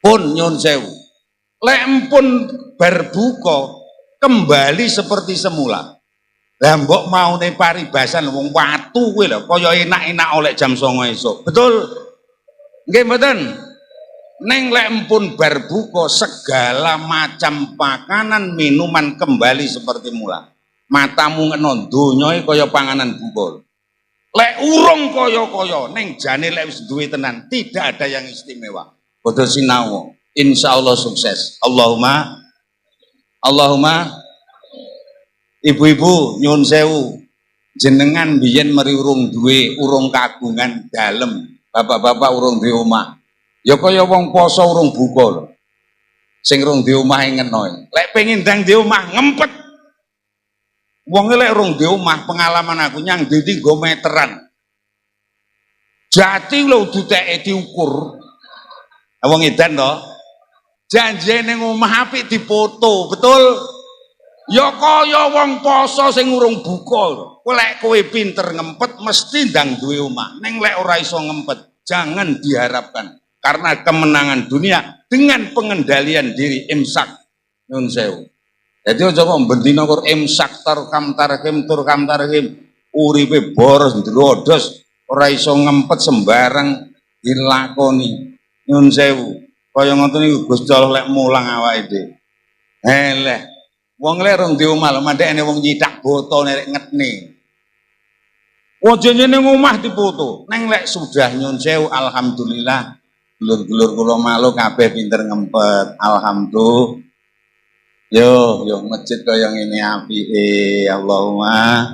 Pun nyun sewu. Lek empun berbuka kembali seperti semula. Lah mbok maune paribasan wong watu kuwi lho kaya enak-enak oleh jam 09.00 esuk. Betul? Nggih mboten? Neng lek empun berbuka segala macam makanan minuman kembali seperti mula. Matamu ngeno donya kaya panganan buka. Lek urung kaya-kaya neng jane lek wis duwe tenan tidak ada yang istimewa. Padha sinau. Insyaallah sukses. Allahumma ibu-ibu nyun sewu jenengan biyen meri urung duwe urung kagungan dalem bapak-bapak urung duwe omah ya kaya wong poso urung buka lho sing urung duwe omah ngeno lek pengin ndang duwe omah ngempet wong lek urung duwe omah pengalaman aku nyang ndi nggo meteran jati lho diteke diukur wong edan to janjine ning omah apik dipoto betul. Ya kaya wong poso sing urung buka lho. Lek kowe pinter ngempet mesti ndang duwe omah. Ning lek ora iso ngempet, jangan diharapkan. Karena kemenangan dunia dengan pengendalian diri imsak. Nyun sewu. Jadi aja kok bendina kur imsak turkam tarhim uripe boros ndrodos ora iso ngempet sembarang dilakoni. Nyun sewu. Kaya ngoten niku Gusti Allah lek mulang awake dhewe. Eleh wong lek rong di omah lho mandekne wong nyidak boto nek ngetne. Wajane ning omah dipoto. Neng lek sudah nyun sewu alhamdulillah dulur-dulur kula malu kabeh pinter ngempet. Alhamdulillah. Yo masjid kaya ngene apike. Allahumma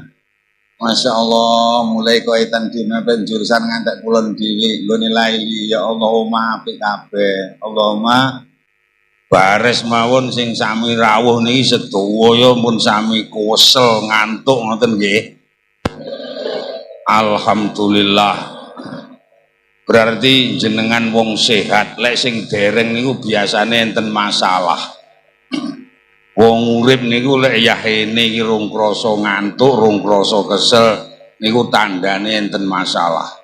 Masya Allah mulai kaitan dina penjurusan ngantek kulon dhewe nggone laili ya Allahumma apik kabeh. Allahumma bares mawon sing sami rawuh niki sedaya mun sami kuwesel ngantuk ngoten nggih. Alhamdulillah. Berarti jenengan wong sehat. Lek sing dereng niku biasane enten masalah. Wong urip niku lek yahene iki rung krasa ngantuk, rung krasa kesel niku tandane enten masalah.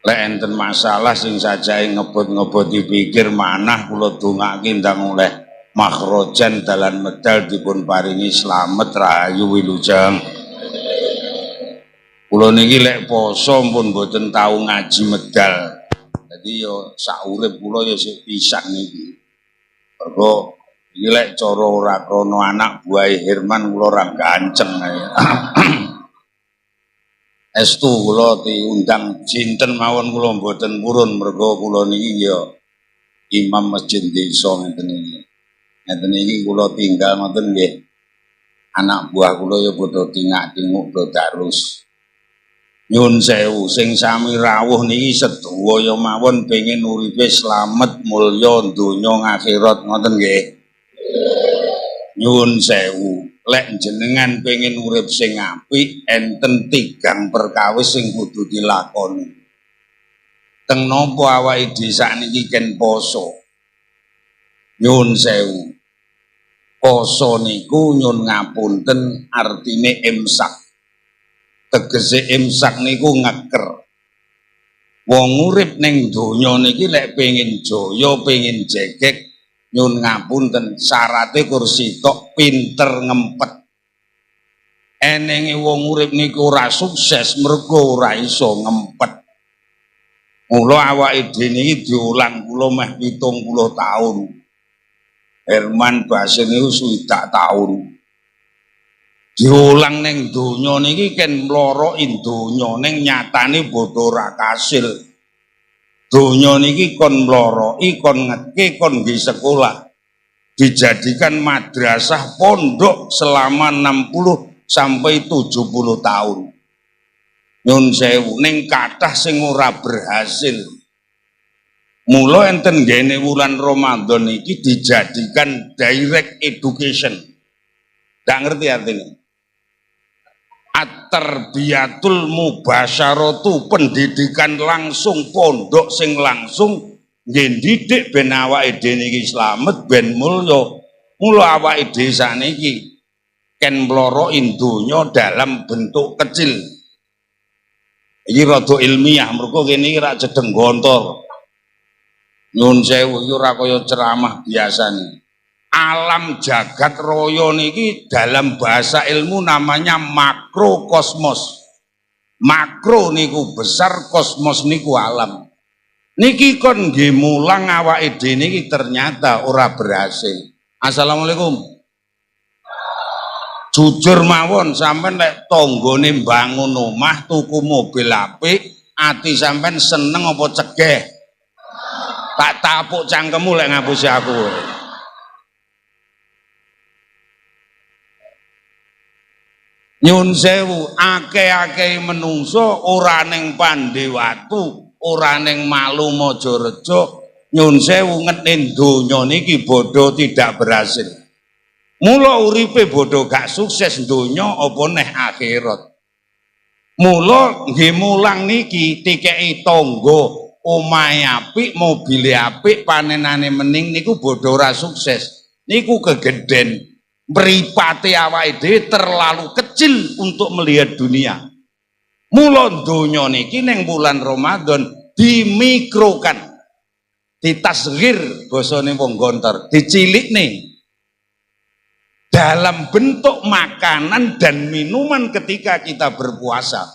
Lek enten masalah sing sajae ngebut-ngebut dipikir manah kula dongake ndang oleh makhrojan dalan medal dipun paringi slamet rahayu wilujeng. Kula niki lek poso pun mboten tau ngaji medal. Dadi yo sak urip kula yo sik pisan niki. Mergo iki lek cara ora krana anak buahe Herman kula ora ganceng ae. Estu kula diundang jinten mawon kula mboten purun mergo kula niki ya imam masjid desa ngeten iki. Ngeten iki kula tinggal ngoten nggih. Anak buah kula ya padha tingak-tinguk do darus. Nyun sewu sing sami rawuh niki sedaya mawon pengin uripe slamet mulya donya akhirat ngoten nggih. Nyun sewu lek jenengan pengen urip sing apik enten 3 perkawis sing kudu dilakoni. Teng napa awake dhewe sakniki ken poso. Nyun sewu. Poso niku nyun ngapunten artine imsak. Tegese imsak niku ngeker. Wong urip ning donya niki lek pengen jaya, pengen jegek nyun ngapunten syarate kursi tok pinter ngempet. Enenge wong urip niku ora sukses mergo ora iso ngempet. Mula awake dhewe niki diulang kula meh 70 tahun. Herman Basin niku 60 tahun. Diulang ning donya niki ken mloroki donya ning nyatane bodho ora kasil. Donya niki kon mloroki, kon ngeke, kon nggih sekolah. Dijadikan madrasah pondok selama 60 sampai 70 tahun. Nyun sewu ning kathah sing ora berhasil. Mula enten ngene wulan Ramadan iki dijadikan direct education. Ndak ngerti artinya? At-tarbiyatul mubasyaratu pendidikan langsung pondok sing langsung nggih ndidik ben awake dhewe niki slamet ben mulya. Mula awake dhewe sakniki ken mloroki donya dalam bentuk kecil. Iki rada ilmiah mergo kene iki ra cedeng gontor. Nyun sewu iki ora kaya ceramah biasane. Alam jagat raya niki dalam bahasa ilmu namanya makrokosmos. Makro niku besar, kosmos niku alam. Niki kon nggih mulang awake dhewe niki ternyata ora berhasil. Assalamualaikum. Jujur mawon sampean lek tanggane mbangun omah, tuku mobil apik, ati sampean seneng apa cegeh? Tak tapuk cangkemmu lek ngapusi aku. Nyun sewu, akeh-akeh menungso ora ning Pandewatu, ora ning Malu Majareja. Nyun sewu ngeten donya niki bodho tidak berhasil. Mula uripe bodho gak sukses donya apa neh akhirat. Mula nggih mulang niki tikeki tangga, omahe apik, mobile apik, panenane mening niku bodho ora sukses. Niku kegeden. Mripate awake dhewe terlalu kecil untuk melihat dunia. Mula donya niki ning bulan Ramadan dimikrokan, ditasghir basane wong gontor, dicilikne dalam bentuk makanan dan minuman ketika kita berpuasa.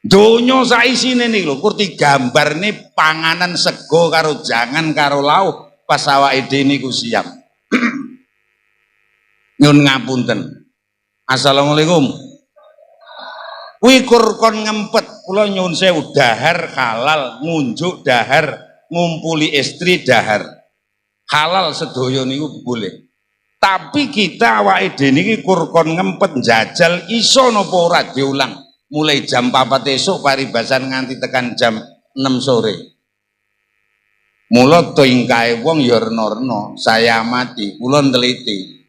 Donya saisine niku lho, kurti gambarne panganan sego karo jangan karo lauk pas awake dhewe niku siap. Nyun ngapunten. Assalamualaikum. Kuwi kur kon ngempet, kula nyun sewu dahar halal, ngunjuk dahar, ngumpuli istri dahar. Halal sedaya niku boleh. Tapi kita awake dhewe niki kur kon ngempet njajal iso napa ora diulang. Mulai jam 4 esuk paribasan nganti tekan jam 6 sore. Mula tingkae wong ya rena-rena, saya amati, kula neliti.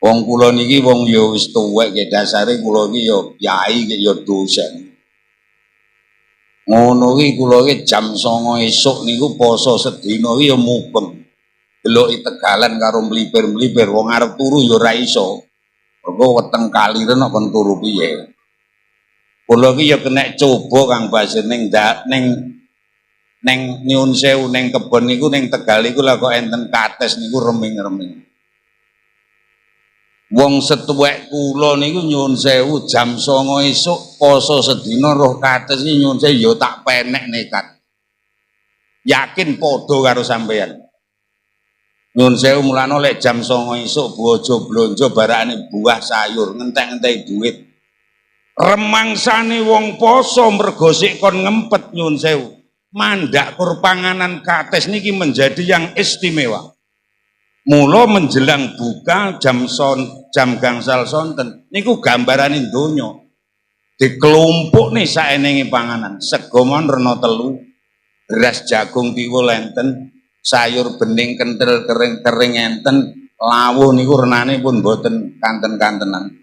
Wong kula niki wong ya wis tuwek nggih dasare kula iki ya yai nggih ya dosen. Ngono iki kula iki jam 09.00 esuk niku poso sedina iki ya mubeng. Deloki Tegalan karo mlipir-mlipir wong arep turu ya ora iso. Mergo weteng kaliren kon turu piye. Kula iki ya kena coba Kang Basir ning nyun sewu ning kebon niku ning Tegal iku lha kok enten kates niku reming-reming. Wong setuwek kula niku nyun sewu jam 09.00 esuk poso sedina roh kates iki nyun sewu ya tak penek nekat. Yakin padha karo sampeyan. Nyun sewu mulane lek jam 09.00 esuk bojo blonjo barakane buah sayur ngentek-entek duit. Remangsane wong poso mergo sik kon ngempet nyun sewu. Mandak kur panganan kates niki menjadi yang istimewa. Mula menjelang buka jam gangsal sonten niku gambarane donya dikelompokne saenenge panganan sego mon rena telu, beras jagung tiwul enten, sayur bening kenthel kering-kering enten, lawuh niku renane pun boten kanten-kantenan.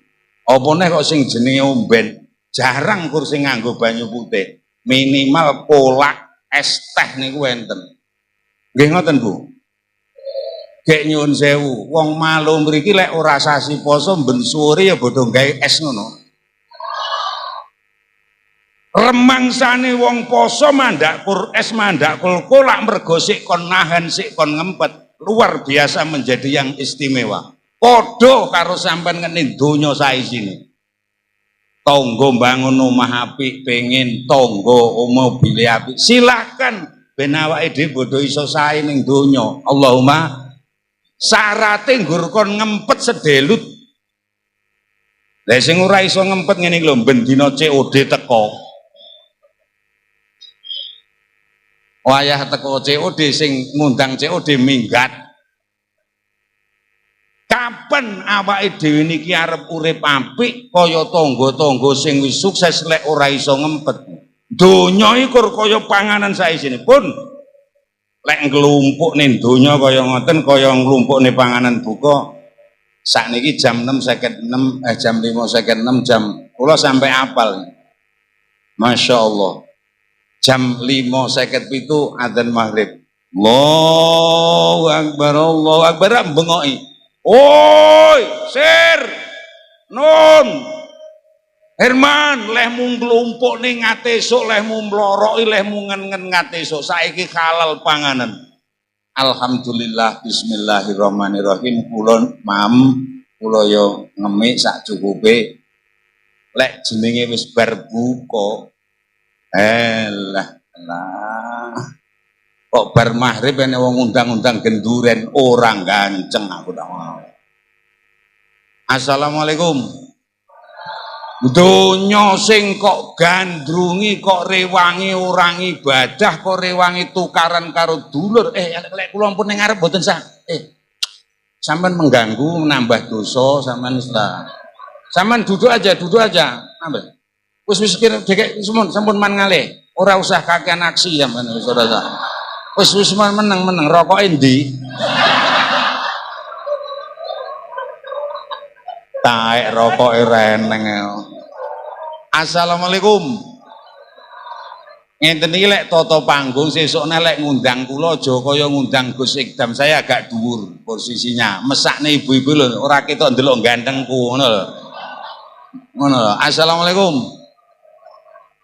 Apa neh kok sing jenenge omben jarang kur sing nganggo banyu putih, minimal kolak es teh niku enten. Nggih ngoten Bu. Gek nyun sewu, wong Malu mriki lek ora sasi poso ben sore ya bodho gawe es ngono. Remangsane wong poso mandak kur es mandak kolak mergo sik kon nahan sik kon ngempet, luar biasa menjadi yang istimewa. Padha karo sampean ngene donya saisine. Tangga mbangun omah apik, pengin tangga mobil apik, silakan ben awake dhewe bodho iso sae ning donya. Allahumma syarate nggur kon ngempet sedelut. Lah sing ora iso ngempet ngene iki lho ben dina COD teko. Wayah teko COD sing ngundang COD minggat. Kapan awake dhewe niki arep urip apik kaya tangga-tangga sing wis sukses lek ora iso ngempet. Donya iki kaya panganan saisine pun. Lek nglumpuk ning donya kaya ngoten kaya nglumpukne panganan buka sakniki jam 6.56 jam 5.56 jam kula sampai apal. Masya Allah jam 5.57 adzan maghrib. Allahu Akbar bengoki. Oi sir nun Herman, lehmu nglumpuk ning ngatesuk, lehmu mloroki, lehmu ngen-ngen ngatesuk. Saiki halal panganan. Alhamdulillah, bismillahirrahmanirrahim. Kula yo ngemik sak cukupe. Lek jenenge wis bar buka. Lah. Kok bar maghrib ene wong undang-undang genduren orang ganceng aku tak mau. Assalamualaikum. Donya sing kok gandrungi, kok rewangi orang ibadah, kok rewangi tukaran karo dulur. Lek kula ampun ning ngarep mboten sah. Sampean mengganggu, menambah dosa, sampean istilah. Sampean duduk aja. Nambah. Wis dekek sampun man ngalih. Ora usah kakean aksi sampean wis ora usah. Wis meneng rokoke ndi? Taek rokoke reneng. Assalamualaikum. Ngenten iki lek tata panggung sesukne lek ngundang kula aja kaya ngundang Gus Ikdam. Saya agak dhuwur posisinya. Mesakne ibu-ibu lho, ora ketok ndelok gantengku ngono lho. Ngono lho. Assalamualaikum.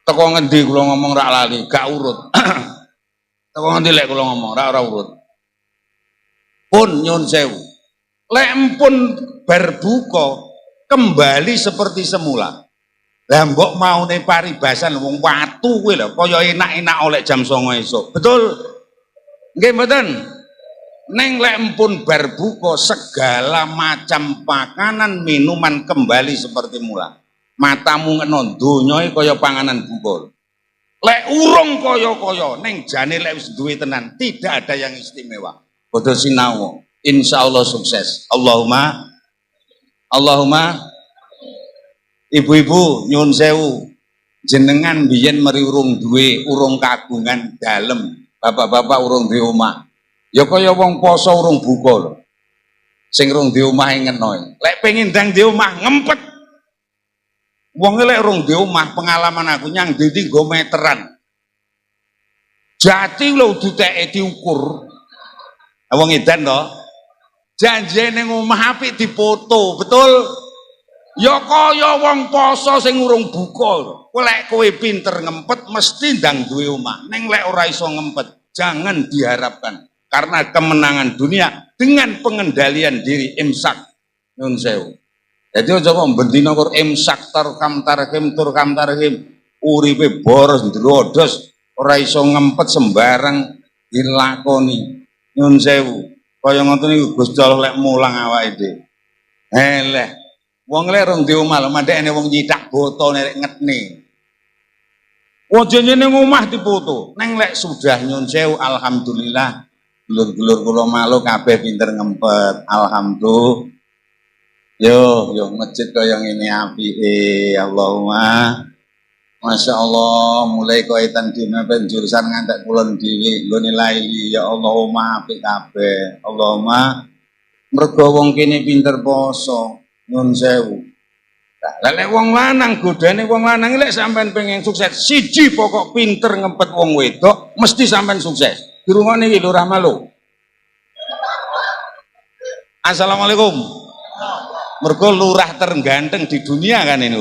Teko ngendi kula ngomong rak lali, gak urut. Teko ngendi lek kula ngomong ora urut. Pun nyun sewu. Lek empun berbuka kembali seperti semula. Lah mbok maune paribasan wong watu kuwi lho kaya enak-enak oleh jam 09.00 esuk. Betul? Nggih mboten? Neng lek empun berbuka segala macam makanan minuman kembali seperti mula. Matamu ngeno donya kaya panganan buka. Lek urung kaya-kaya ning jane lek wis duwe tenan tidak ada yang istimewa. Bodho sinau. Insyaallah sukses. Allahumma ibu-ibu nyun sewu jenengan biyen meri urung duwe urung kagungan dalem, bapak-bapak urung duwe omah ya kaya wong poso urung buka lho sing urung duwe omah ngeno lek pengin ndang duwe omah ngempet wong lek urung duwe omah pengalaman aku nyang ndi nggo meteran jati lho diteke diukur wong edan to janji ning omah apik dipoto betul. Ya kaya wong poso sing urung buka lho. Lek kowe pinter ngempet mesti ndang duwe omah. Ning lek ora iso ngempet, jangan diharapkan. Karena kemenangan dunia dengan pengendalian diri imsak. Nyun sewu. Jadi aja kok bendina kok imsak tarkam tarhim uripe boros ndrodos ora iso ngempet sembarang dilakoni. Nyun sewu. Kaya ngoten niku Gusti Allah lek mulang awake dhewe. Eleh wong lek rong di omah lho mandekne wong nyidak botone nek ngetne. Wong jenenge omah dipoto. Neng lek sudah nyun sewu alhamdulillah dulur-dulur kula malu kabeh pinter ngempet. Alhamdulillah. Yo masjid kaya ngene apike. Allahumma Masya Allah mulai kaitan dina penjurusan ngantek kulon dhewe nggone laili ya Allahumma apik kabeh. Allahumma mergo wong kene pinter poso. Nyun sewu. Lah lek wong lanang godane wong lanang lek sampean pengen sukses, siji pokok pinter ngempet wong wedok, mesti sampean sukses. Dirungokne iki Lurah Malu. Assalamualaikum. Mergo lurah terganteng di dunia kan ini.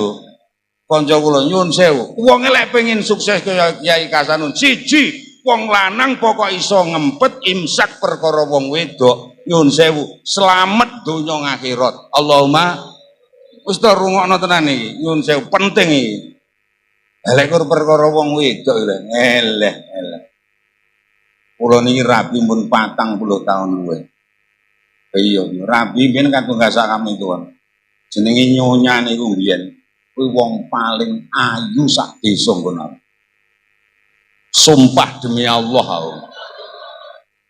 Kanca kula nyun sewu. Wong lek pengen sukses kaya Kiai Kasanun, siji wong lanang pokok iso ngempet imsak perkara wong wedok. Nyun sewu, selamat donya akhirat. Allahumma wis ta rungokno tenan iki. Nyun sewu penting iki. Lek perkara wong wedok lho, eleh. Kula niki rabi pun 40 tahun luwih. Iya, rabi ben kadung gasak kami tuan. Jenenge nyonya niku mbiyen kuwi wong paling ayu sak desa kono. Sumpah demi Allah aku.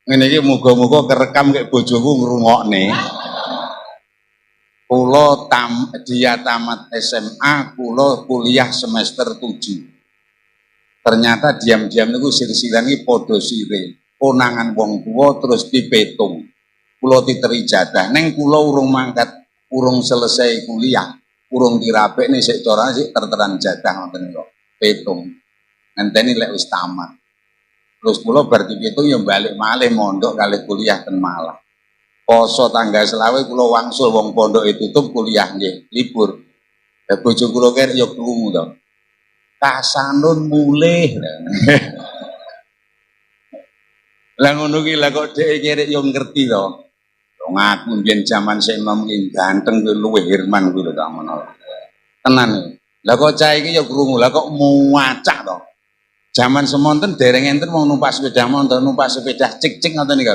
Ngene iki muga-muga kerekam kek bojoku ngrungokne. Kula dia tamat SMA, kula kuliah semester 7. Ternyata diam-diam niku silsilah iki padha sire. Konangan wong tuwa terus dipetung. Kula diteri jadah. Neng kula urung mangkat, urung selesai kuliah, urung dirapekne sik carane sik terteran jadah ngoten niku. Petung. Ngenteni lek wis tamat. Terus kula bar dipitung ya balik malih mondok kalih kuliah ten Malang. Poso tanggal selawe kula wangsul wong pondok tutup kuliah nggih libur. Bojo kula kene ya krungu to. Kasanun mulih. Lah ngono ki lah kok dhek kene yo ngerti to. Wong aku mbiyen jaman sik enom ki ganteng kuwi luwih Herman kuwi lho tak ngono. Tenan iki. Lah kok cah iki ya krungu, lah kok muacak to. Jaman semonten dereng enten wong numpak sepeda motor, numpak sepeda cik-cik ngoten niku.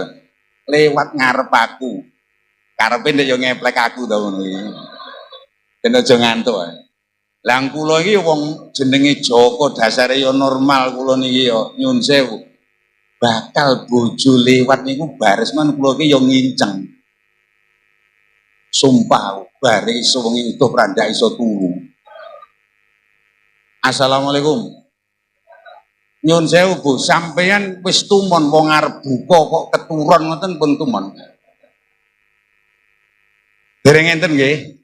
Lewat ngarep aku. Karepe ndek yo ngeplek aku to ngono iki. Ben aja ngantuk ae. Lah kula iki wong jenenge Joko dasare yo normal kula niki yo nyun sewu. Bakal bojo lewat niku baresman kula iki yo nginceng. Sumpah bare iso wengi utuh prandak iso turu. Assalamualaikum. Nyun sewu Bu, sampeyan wis tumon wong arep buka kok keturun ngoten pun tumon. Dereng enten nggih.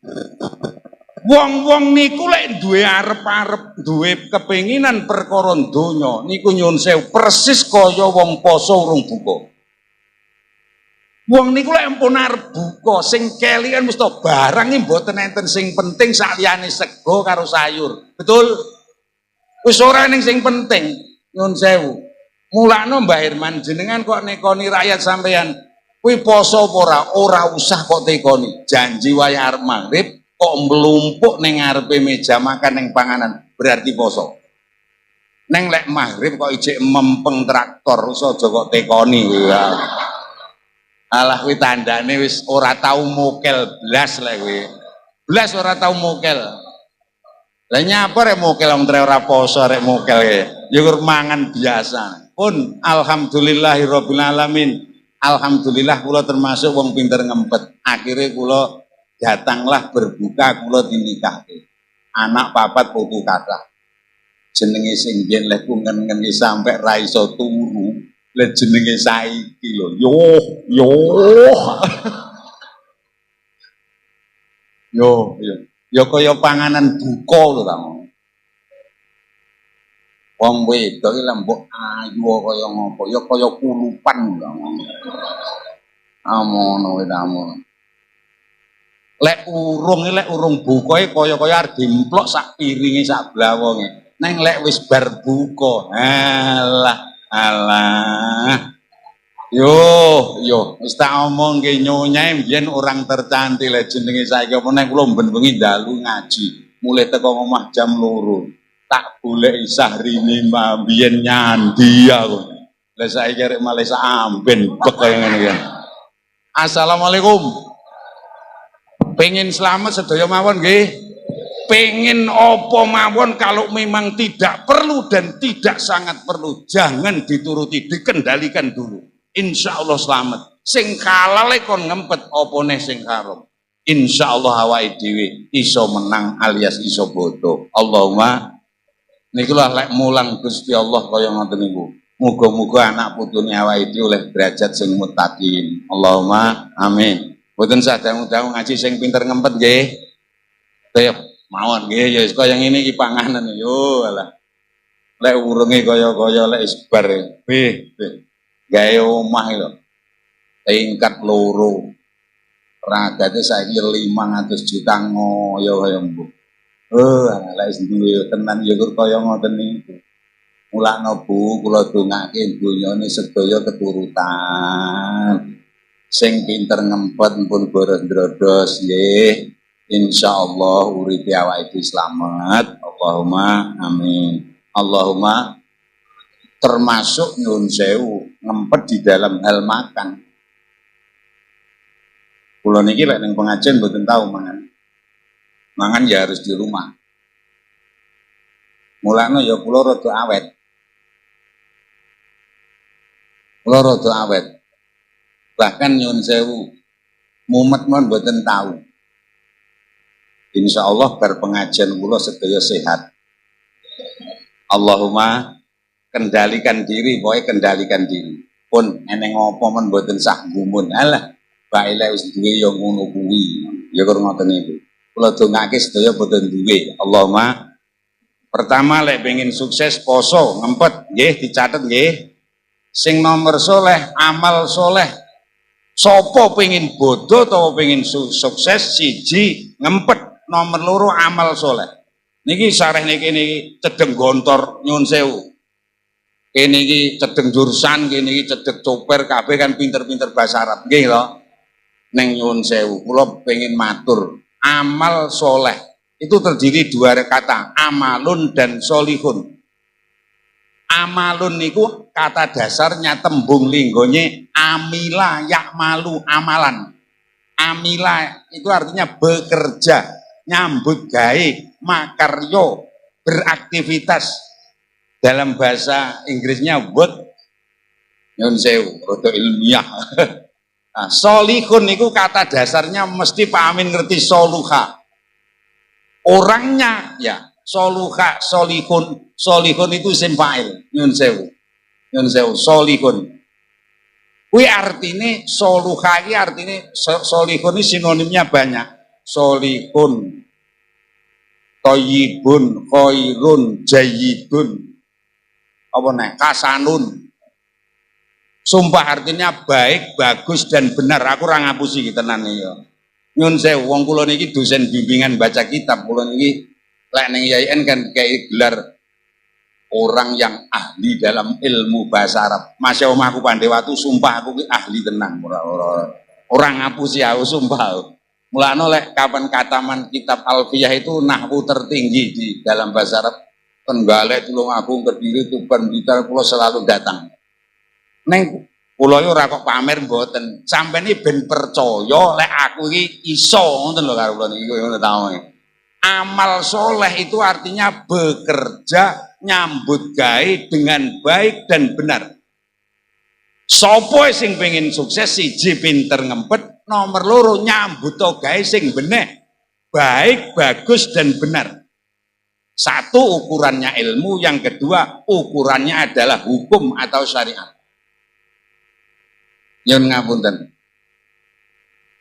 Wong-wong niku lek duwe arep-arep, duwe kepenginan perkara donya niku nyun sewu persis kaya wong poso urung buka. Wong niku lek ampun arep buka sing kelian mesti barang iki mboten enten sing penting saliyane sego karo sayur. Betul? Wis ora ning sing penting nyun sewu. Mulakno Mbah Herman jenengan kok nekoni rakyat sampeyan kuwi poso apa ora usah kok tekoni. Janji wae arep magrib kok mlumpuk ning ngarepe meja makan ning panganan berarti poso. Neng lek maghrib kok ijek mempeng traktor aja kok tekoni kuwi. Alah kuwi tandane wis ora tau mokel blas lek kuwi. Blas ora tau mokel. Lah nyapa rek mokel wong tre ora poso rek mokel ya kur mangan biasa. Pun alhamdulillahirabbil alamin. Alhamdulillah kula termasuk wong pinter ngempet. Akhirnya kula datanglah berbuka kula dinikahke. Anak papat putu kathah. Jenenge sing biyen lek ngen-ngen sampe ra iso turu, lek jenenge saiki lho. Yo. Yo kaya panganan buka lho ta. Wong wedok iki lembok ayu kaya ngopo, ya kaya kulupan lho. Amono wae tamu. Lek urung buka kaya arep dimplok sak piringe sak blawonge. Neng lek wis bar buka, alah. Yo, wis tak omongke nyonya mbiyen orang tercantik lek jenenge saiki apa neng kula ben-bengi dalu ngaji. Mulai teko omah jam 2. Tak golek Syahrini mbiyen nyandi aku. Lah saiki arek malih sak amben bek kaya ngene iki. Assalamualaikum. Pengen selamat sedaya mawon nggih. Pengen apa mawon kalau memang tidak perlu dan tidak sangat perlu jangan dituruti, dikendalikan dulu. Insya Allah selamat. Sing halal kon ngempet apa neh sing haram. Insya Allah awake dhewe iso menang alias iso bodo. Allahumma niku lek mulang Gusti Allah kaya ngoten niku. Muga-muga anak putune awake dhewe oleh derajat sing muttaqin. Allahumma amin. Mboten sadang-dangu ngaji sing pinter ngempet nggih. Tep mawon nggih ya kaya ngene iki panganan yo alah. Lek urunge kaya-kaya lek isbar. Gawe omah lho. Tingkat loro. Ragate saiki 500 juta ngoyo kaya mbok. Lek duwe tenan ya kaya ngoten niku. Mulakno Bu, kula dongake donyane sedaya keturutan. Sing pinter ngempet pun boros drodos nggih. Insyaallah uripe awake selamat. Allahumma amin. Allahumma termasuk nyun sewu ngempet di dalam hal makan. Kula niki lek ning pengajian mboten tahu mangan. Mangan ya harus di rumah. Mulane ya kula rada awet. Bahkan nyun sewu mumet mon mboten tahu. Insya Allah berpengajian kula sedaya sehat. Allahumma kendalikan diri, kendalikan diri. Pun eneng apa men mboten sah gumun. Alah, bae lek wis duwe ya ngono kuwi. Ya karo ngoten niku. Kula dongake sedaya boten duwe. Allahumma pertama lek pengen sukses poso ngempet nggih dicatet nggih. Sing nomor soleh, amal soleh. Sopo pengen bodoh atau pengen sukses siji ngempet nomor loro amal soleh. Niki sareh niki cedeng gontor nyun sewu. Kene iki cedeng jurusan, kene iki cedeng coper, kabeh kan pinter-pinter bahasa Arab. Nggih lho. Neng nyun sewu, kula pengen matur, amal soleh itu terdiri dua kata, amalun dan solihun. Amalun niku kata dasarnya tembung linggonye amila yakmalu amalan. Amila itu artinya bekerja, nyambut gawe, makaryo, beraktivitas. Dalam bahasa Inggrisnya work, nyun sewu, rodo ilmiah. Nah, solihun niku kata dasarnya mesti Pak Amin ngerti soluha. Orangnya ya soluha, solihun, solihun itu isim fa'il, nyun sewu, solihun. Kuwi artine soluha iki artine solihun ini sinonimnya banyak. Solihun, thayyibun, khairun, jayyidun. Apa nek kasanun. Sumpah artinya baik, bagus dan benar. Aku ora ngapusi tenan ya. Nyun sewu, wong kula niki dosen bimbingan baca kitab, kula niki lek ning IAIN kan kayak gelar orang yang ahli dalam ilmu bahasa Arab. Masya omahku Pandewatu, sumpah aku ki ahli tenang, orang ngapusi aku sumpah. Mulane lek kapan kataman kitab Alfiyah itu nahwu tertinggi di dalam bahasa Arab. Tenggalek Tulung Agung Kediri Tuban Blitar kula selalu datang. Neng kula yo ora kok pamer mboten. Sampeyan iki ben percaya lek aku iki iso ngoten lho karo kula niki ngono ta. Amal soleh itu artinya bekerja nyambut gawe dengan baik dan benar. Sopo sing pengen sukses siji pinter ngempet, nomor loro nyambut gawe sing bener, baik, bagus dan benar. Satu ukurannya ilmu, yang kedua ukurannya adalah hukum atau syariat. Nyun ngapunten.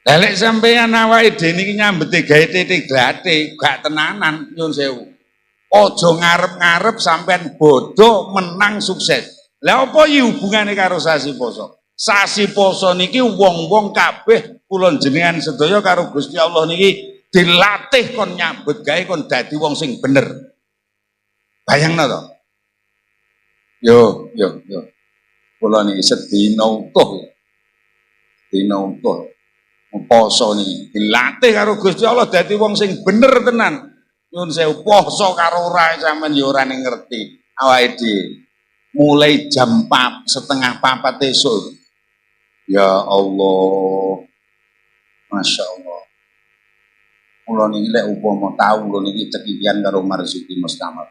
Lek sampeyan awake dhewe niki nyambete gawe titik glate, gak tenanan nyun sewu. Aja ngarep-ngarep sampean bodoh menang sukses. Lah apa iki hubungane karo sasi poso? Sasi poso niki wong-wong kabeh kula jenengan sedaya karo Gusti Allah niki dilatih kon nyambut gawe kon dadi wong sing bener. Bayangno to? Yo. Kula niki sedina utuh. Dina utuh. Poso niki dilatih karo Gusti Allah dadi wong sing bener tenan. Nyun sewu poso karo ora sampean yo ora ngerti. Awake dhewe mulai jam 3:30 esuk. Ya Allah. Masya Allah. Kula niki lek upama tau kula niki cekikian karo Marzuki Mustamar.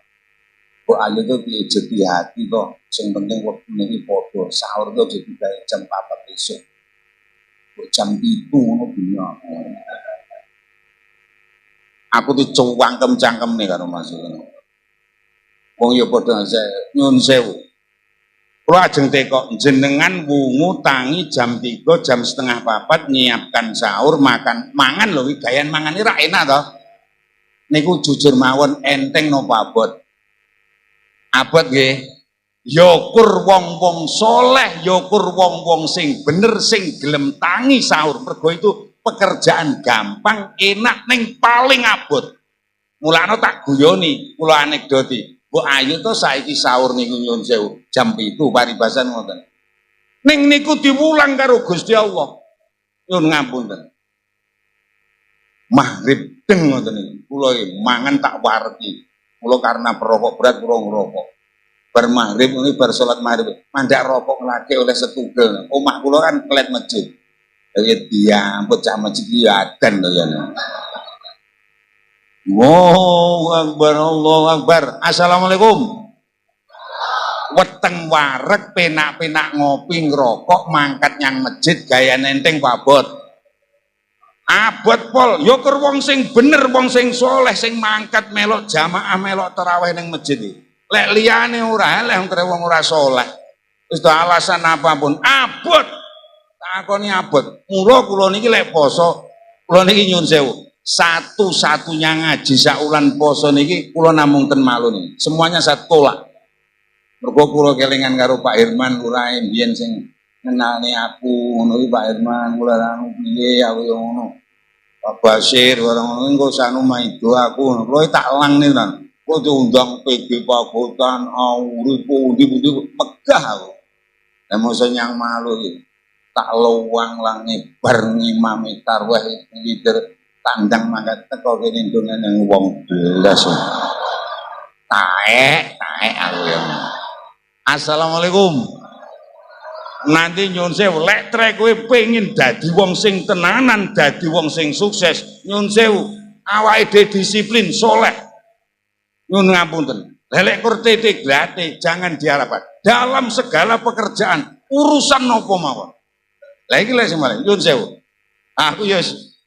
Kok ayo to dijeti hati to. Sing penting wektu niki padha sahur to jadi gawe jam 4 esuk. Kok jam 7 ngono dunya. Aku dicangkem nih karo Mas. Wong ya padha nyun sewu. Kula ajeng teko jenengan wungu tangi jam 3 jam setengah 4 nyiapkan sahur mangan lho iki gayan mangan iki ra enak to. Niku jujur mawon enteng napa abot. Abot nggih. Yokur wong-wong soleh, yokur wong-wong sing bener sing gelem tangi sahur. Mergo itu pekerjaan gampang, enak ning paling abot. Mulane tak guyoni, kula anekdoti. Mbok ayo to saiki sahur niku nyun sewu jam 7 paribasan ngoten. Ning niku diwulang karo Gusti Allah. Nyun ngapunten. Maghrib deng ngoten niku. Kula mangan tak warti. Kula karena perokok berat kula ngrokok. Bar maghrib ini bar salat maghrib mandak rokok lagi oleh setugel. Omah kula kan klet masjid. Jadi diamput cah masjid iki adan to ya. Allahu Akbar. Assalamualaikum. Weteng wareg penak-penak ngopi ngerokok mangkat nyang masjid gaya nenteng pabot. Abot pol, yo kur wong sing bener, wong sing soleh, sing mangkat melok jamaah melok tarawih ning masjid iki. Lek liyane ora eleh wong ora soleh. Wis alasan apapun abot. Takoni abot. Mula kula niki lek poso, kula niki nyun sewu. Satu-satunya ngaji saulan poso niki kula namung ten Malun. Semuanya saya tolak. Mergo kula kelingan karo Pak Herman Lurae mbiyen sing ngenalne aku ngono iki Pak Herman kula anu piye aku yo ngono. Pak Basir orang engko sanu maido aku kowe tak lang nih kan kowe diundang PG Pagotan urip pundi-pundi megah aku lha mosok nyang malu iki tak luang langi bar ngimami tarwah leader tandang mangkat teko kene ndonga nang wong belas taek aku ya assalamualaikum nanti nyun sewu lek trek kowe pengen dadi wong sing tenanan dadi wong sing sukses nyun sewu awake dhewe disiplin soleh nyun ngapunten lek kurtete glate jangan diharapkan dalam segala pekerjaan urusan nopo mawon lha iki lek semare nyun sewu aku ya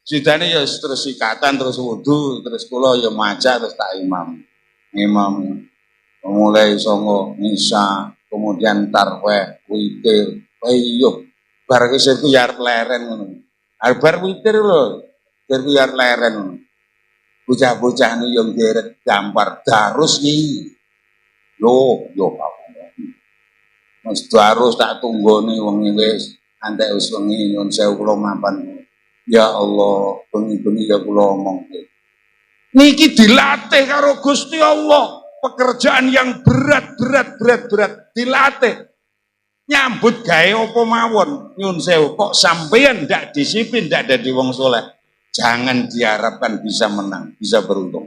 sidane ya terus sikatan terus wudu terus kula ya maca terus tak imam mulai songo nisa kemudian tarweh witir ayo bar kesir ku yar leren ngono. Bar witir lho, bar yar leren ngono. Bocah-bocah nu yo nderet gambar darus iki. Yo aku. Mas darus tak tunggone wong wis antek wis wengi nyun sewu kula mapan. Ya Allah, bengi-bengi ya kula omong. Niki dilatih karo Gusti Allah. Pekerjaan yang berat dilatih. Nyambut gawe apa mawon nyun sewu kok sampeyan ndak disiplin ndak dadi wong soleh jangan diharapkan bisa menang bisa beruntung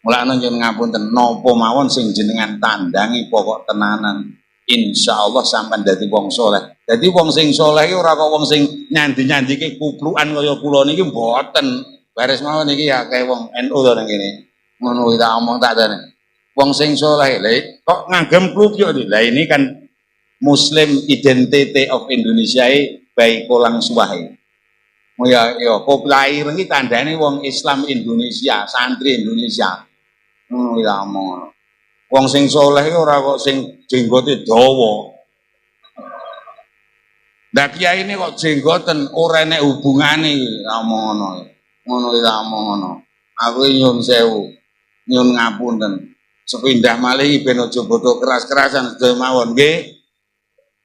mulane nyun ngapunten napa mawon sing jenengan tandangi pokok tenanan insyaallah sampean dadi wong soleh dadi wong sing soleh iki ora kok wong sing nyandi-nyandike kuplukan kaya kula niki mboten baris mawon iki ya kae wong NU to nang kene ngono tak omong tak dene wong sing soleh lha kok ngagem klub yo lha ini kan Muslim Identity of Indonesia by Kolang Suwahe. Oh ya, koplai iki tandane wong Islam Indonesia, santri Indonesia. Ngono ya omong. Wong sing saleh ora kok sing jenggote dawa. Lah kiai ini kok jenggoten ora enek hubungane omong ngono. Ngono ya omong ngono. Aku nyun sewu, nyun ngapunten. Sepindah malih ben aja bodo keras-kerasan sedaya mawon nggih.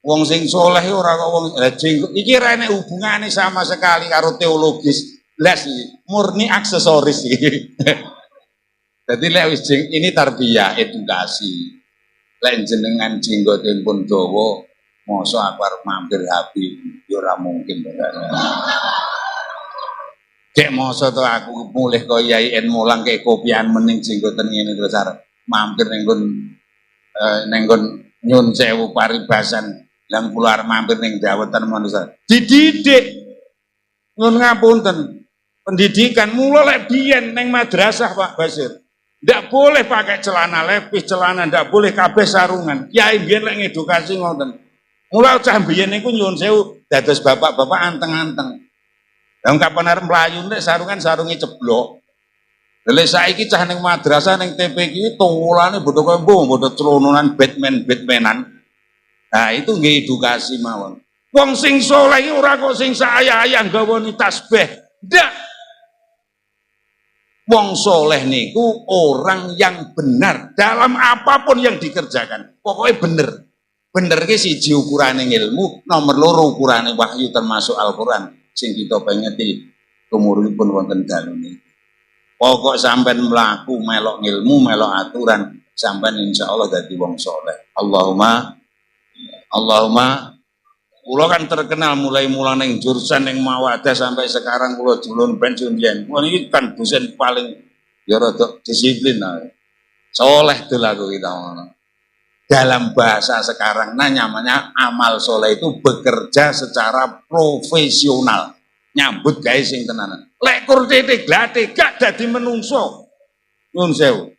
Wong sing soleh ora kok wong jenggot iki ora enek hubungane sama sekali karo teologis blas iki murni aksesoris iki dadi lek wis ini tarbiyah edukasi lek jenengan jenggoten pun dawa mosok aku arep mampir Habib ya ora mungkin Dek mosok to aku mulih kok Yai En mulang kek kopian mening jenggoten ngene terus arep mampir ning nggon nyun sewu paribasan yang keluar mampir ning dawutan manusia dididik nyun ngapunten pendidikan mula lek biyen ning madrasah Pak Basir ndak boleh pakai celana lepis celana ndak boleh kabeh sarungan kiai biyen lek ngedukasi ngoten mula cah biyen niku nyun sewu dados bapak-bapak anteng-anteng lan kapan arep mlayu nek sarungi ceblok lha saiki cah ning madrasah ning TP iki tolane bodho kembo bodho celononan Batmanan. Nah itu nggih edukasi mawon. Wong sing saleh ora kok sing saayah-ayah gawani tasbih. Ndak. Wong saleh niku orang yang benar dalam apapun yang dikerjakan. Pokoknya bener. Bener ki siji ukurane ilmu, nomor loro ukurane wahyu termasuk Al-Qur'an. Sing kita pengeti umuripun wonten dalune. Pokok sampean mlaku melok ilmu, melok aturan, sampean insyaallah dadi wong saleh. Allahumma kula kan terkenal mulai neng jurusan neng Mawadah sampai sekarang kula julun pensiun yen. Wah ini kan dosen paling ya rada disiplin soleh delaku kita dalam bahasa sekarang namanya amal soleh itu bekerja secara profesional nyambut gawe sing tenanan lek kur titik glate gak dadi menungso nyun sewu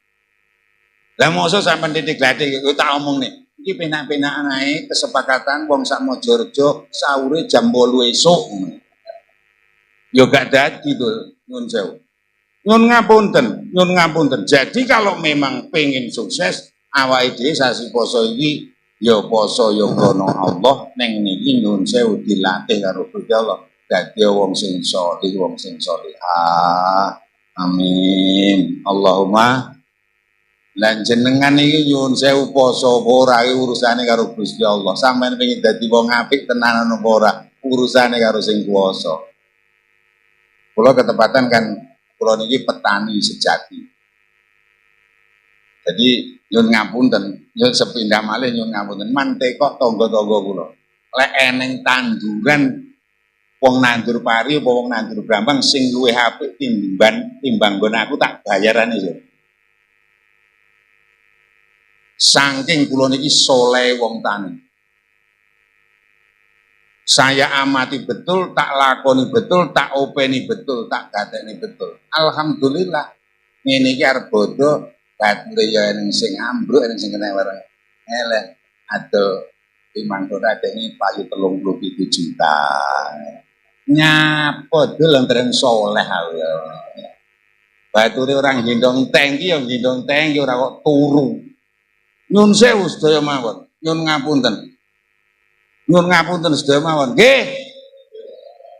lah mosok sampean titik glate tak omong nih iki penak-penakan ae kesepakatan wong sak Mojorejo sahure jam 8 esuk. Yo gak dadi to nyun sewu. Nyun ngapunten. Jadi kalau memang pengen sukses awake dhewe sasi poso iki ya poso ya krana Allah ning niki nyun sewu dilatih karo Gusti Allah dadi wong sing saleh, wong sing salehah. Amin. Allahumma lan jenengan iki nyuwun sewu poso apa ora urusane karo Gusti Allah. Sampeyan pengin dadi wong apik tenanan apa ora urusane karo sing kuwasa. Kula ketepatan kan kula niki petani sejati. Jadi nyun ngapunten, nyun sepindah malih nyun ngapunten, mantekok tangga-tangga kula. Lek eneng tanduran wong nandur pari apa wong nandur brambang sing luwih apik timbang nggon aku tak bayarane yo. Saking kula niki soleh wong tani. Saya amati betul, tak lakoni betul, tak openi betul, tak gateni betul. Alhamdulillah. Ngene iki arep bodho bature ya ning sing ambruk ning sing kena wareng. Eleh adol timang kota dene payu 37 juta. Nyapa deleng dereng soleh aku ya. Bature orang gendong tengki ya gendong tengki ora kok turu. Nyun sewu sedaya mawon. Nyun ngapunten. Nyun ngapunten sedaya mawon. Nggih.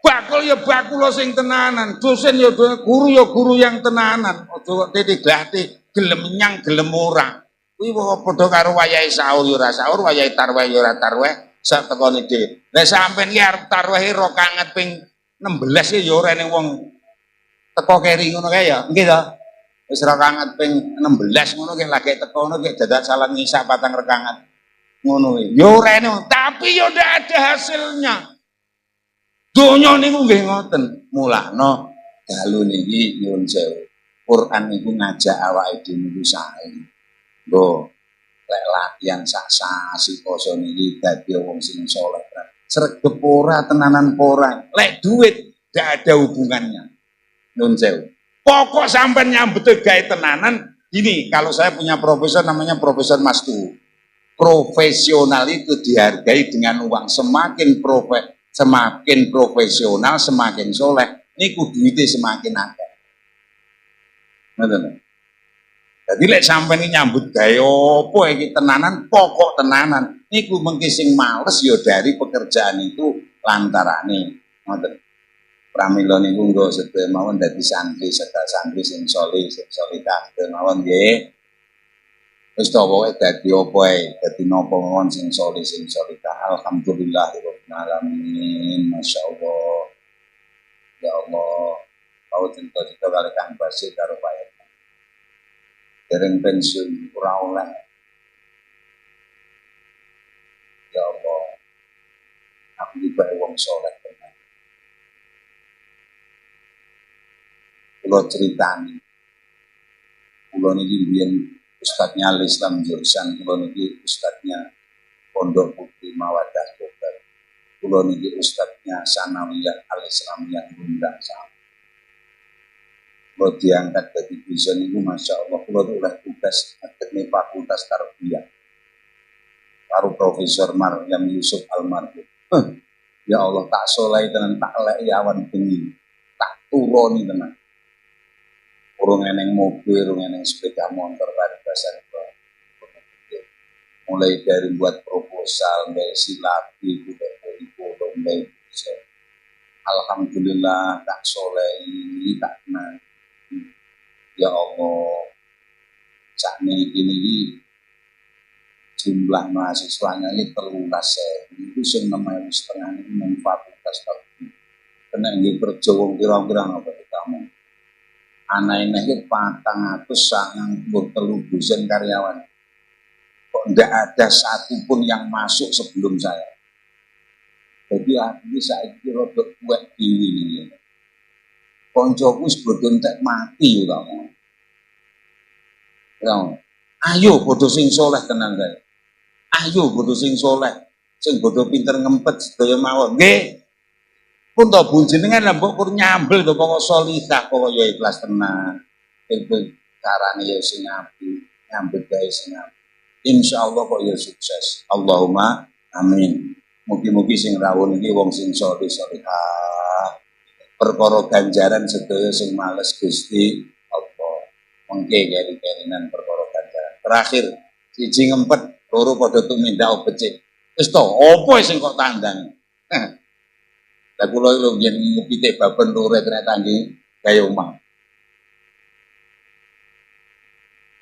Bakul ya bakul sing tenanan, dosen ya guru yang tenanan. Aja kok titik-titik gelem nyang gelem ora. Kuwi padha karo wayahe sahur ya ora sahur, wayahe tarweh ya ora tarweh. Sak tekone dhewe. Lah sampean ki arep tarwehe rakaat ping 16 ya ora ning wong teko keri ngono kae ya. Nggih to? Wis rakaat ping 16 ngono ki lagi teko ngono ki dadak salat ngisak 4 rakaat. Ngono kuwi. Ya ora ene, tapi ya ndak ada hasilnya. Donya niku nggih ngoten. Mulakno dalu niki nyuwun sewu. Quran niku ngajak awake dhewe niku sae. Lho, lek latihan sak sasi poso niki dadi wong sing saleh. Sregep ora tenanan ora. Lek duit ndak ada hubungannya. Nyuwun sewu. Pokok sampai nyambut gawe tenanan. Ini kalau saya punya profesor namanya Profesor Mastu. Profesional itu dihargai dengan uang. Semakin profesional, semakin soleh. Niku duitnya semakin akeh. Ngoten. Jadi lek sampai ini nyambut gawe apa iki tenanan, pokok tenanan. Niku mengki sing males ya dari pekerjaan itu lantarane. Ngoten. Pramila niku nggo sedaya mawon dadi santri sing soleh, sing solihah mawon nggih. Wis to pokoke dadi apa ae, dadi napa mawon sing soleh sing solihah. Alhamdulillahirabbil alamin. Masyaallah. Ya Allah. Kau cita-cita kali Kang Basir karo Pak Edi. Dereng pensiun ora oleh. Ya Allah. Aku juga wong soleh. Kulo ceritani, kulo niki biyen ustadznya Al-Islam jurusan, kulo niki ustadznya Pondok Putri Mawadah Bogor, kulo niki ustadznya Sanawiyah Al-Islamiyah Bundang Sam. Kulo diangkat dari bisa niku masya Allah, kulo oleh tugas di Fakultas Tarbiyah, karo Profesor Maryam Yusuf Almarhum. Ya Allah tak soleh tenan tak lek awan bengi, tak turoni tenan. Urung eneng mobil, urung eneng sepeda motor, paribasan mulai dari buat proposal, dari silabi, dari foto, dari alhamdulillah tak soleh, tak kenal. Ya Allah, saat ini jumlah mahasiswanya ini 13.000, itu sing 6.500 ini fakultas tadi. Kena ini berjawab kira-kira apa kamu? Anak ini 400 sangat bertelu dosen karyawan. Kok tidak ada satupun yang masuk sebelum saya. Jadi akhirnya saya kira buat ini. Koncoku sebetulnya tak mati kamu. Ayo bodoh sing soleh tenan guys. Ayo bodoh sing soleh. Sing bodoh pinter ngempet sedaya mawon. Nggih. Pun to bunjenengan lah mbok kur nyambel to pokok solihah pokok ya ikhlas tenan. Itu carane ya sing apik, nyambet gawe sing apik. Insyaallah kok ya sukses. Allahumma amin. Mugi-mugi sing rawuh iki wong sing solihah. Perkara ganjaran sedaya sing males Gusti Allah. Mengke keri-kerinan perkara ganjaran. Terakhir siji ngempet, loro padha tumindak becik. Wis to, apa sing kok tandang? Lah kula lho yen ngupite baben lore ternyata nggih gawe omah.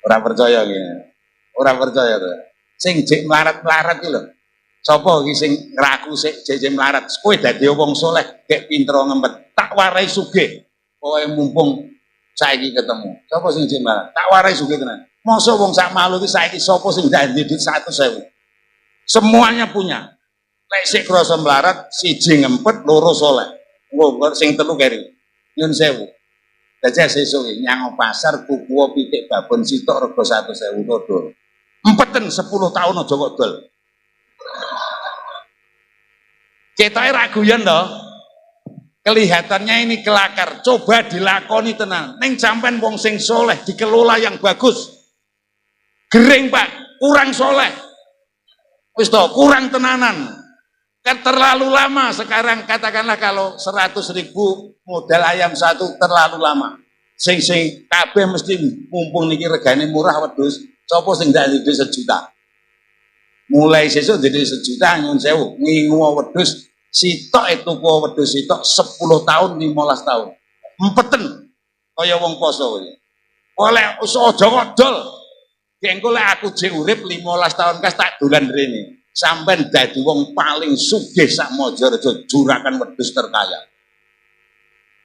Ora percaya nggih. Ora percaya to. Sing jek melarat-melarat iki lho. Sapa iki sing ngraku sik jek melarat? Kowe dadi wong saleh, gek pinter ngempet. Tak warai sugih. Pokoke mumpung saiki ketemu. Sapa sing jek marah? Tak warai sugih tenan. Masa wong sak malu iki saiki sapa sing ndak duit 100.000? Semuanya punya. Lek sik krasa melarat, siji ngempet, loro soleh. Engko sing telu keri. Nyun sewu. Dadi sesuk nyang pasar tuku pitik babon sitok rega 100.000 dodol. Empeten 10 tahun aja kok dol. Ketoke ra guyon to. Kelihatannya ini kelakar. Coba dilakoni tenang. Ning sampean wong sing soleh dikelola yang bagus. Gering Pak, kurang soleh. Wis to, kurang tenanan. Kan terlalu lama sekarang, katakanlah kalau 100.000 modal ayam satu terlalu lama. Sing kabeh mesti mumpung niki regane murah wedhus, sapa sing ndak duwe 1 juta. Mulai sesuk jadi 1 juta nyun sewu, ngingu wedhus sitok itu wedhus sitok 10 tahun 15 tahun. Empeten kaya wong poso kuwi. Oleh aja kok dol. Engko lek aku jek urip 15 tahun kas tak dolan rene. Sampai dadi wong paling sugih sak Majareja, juragan wedhus terkaya.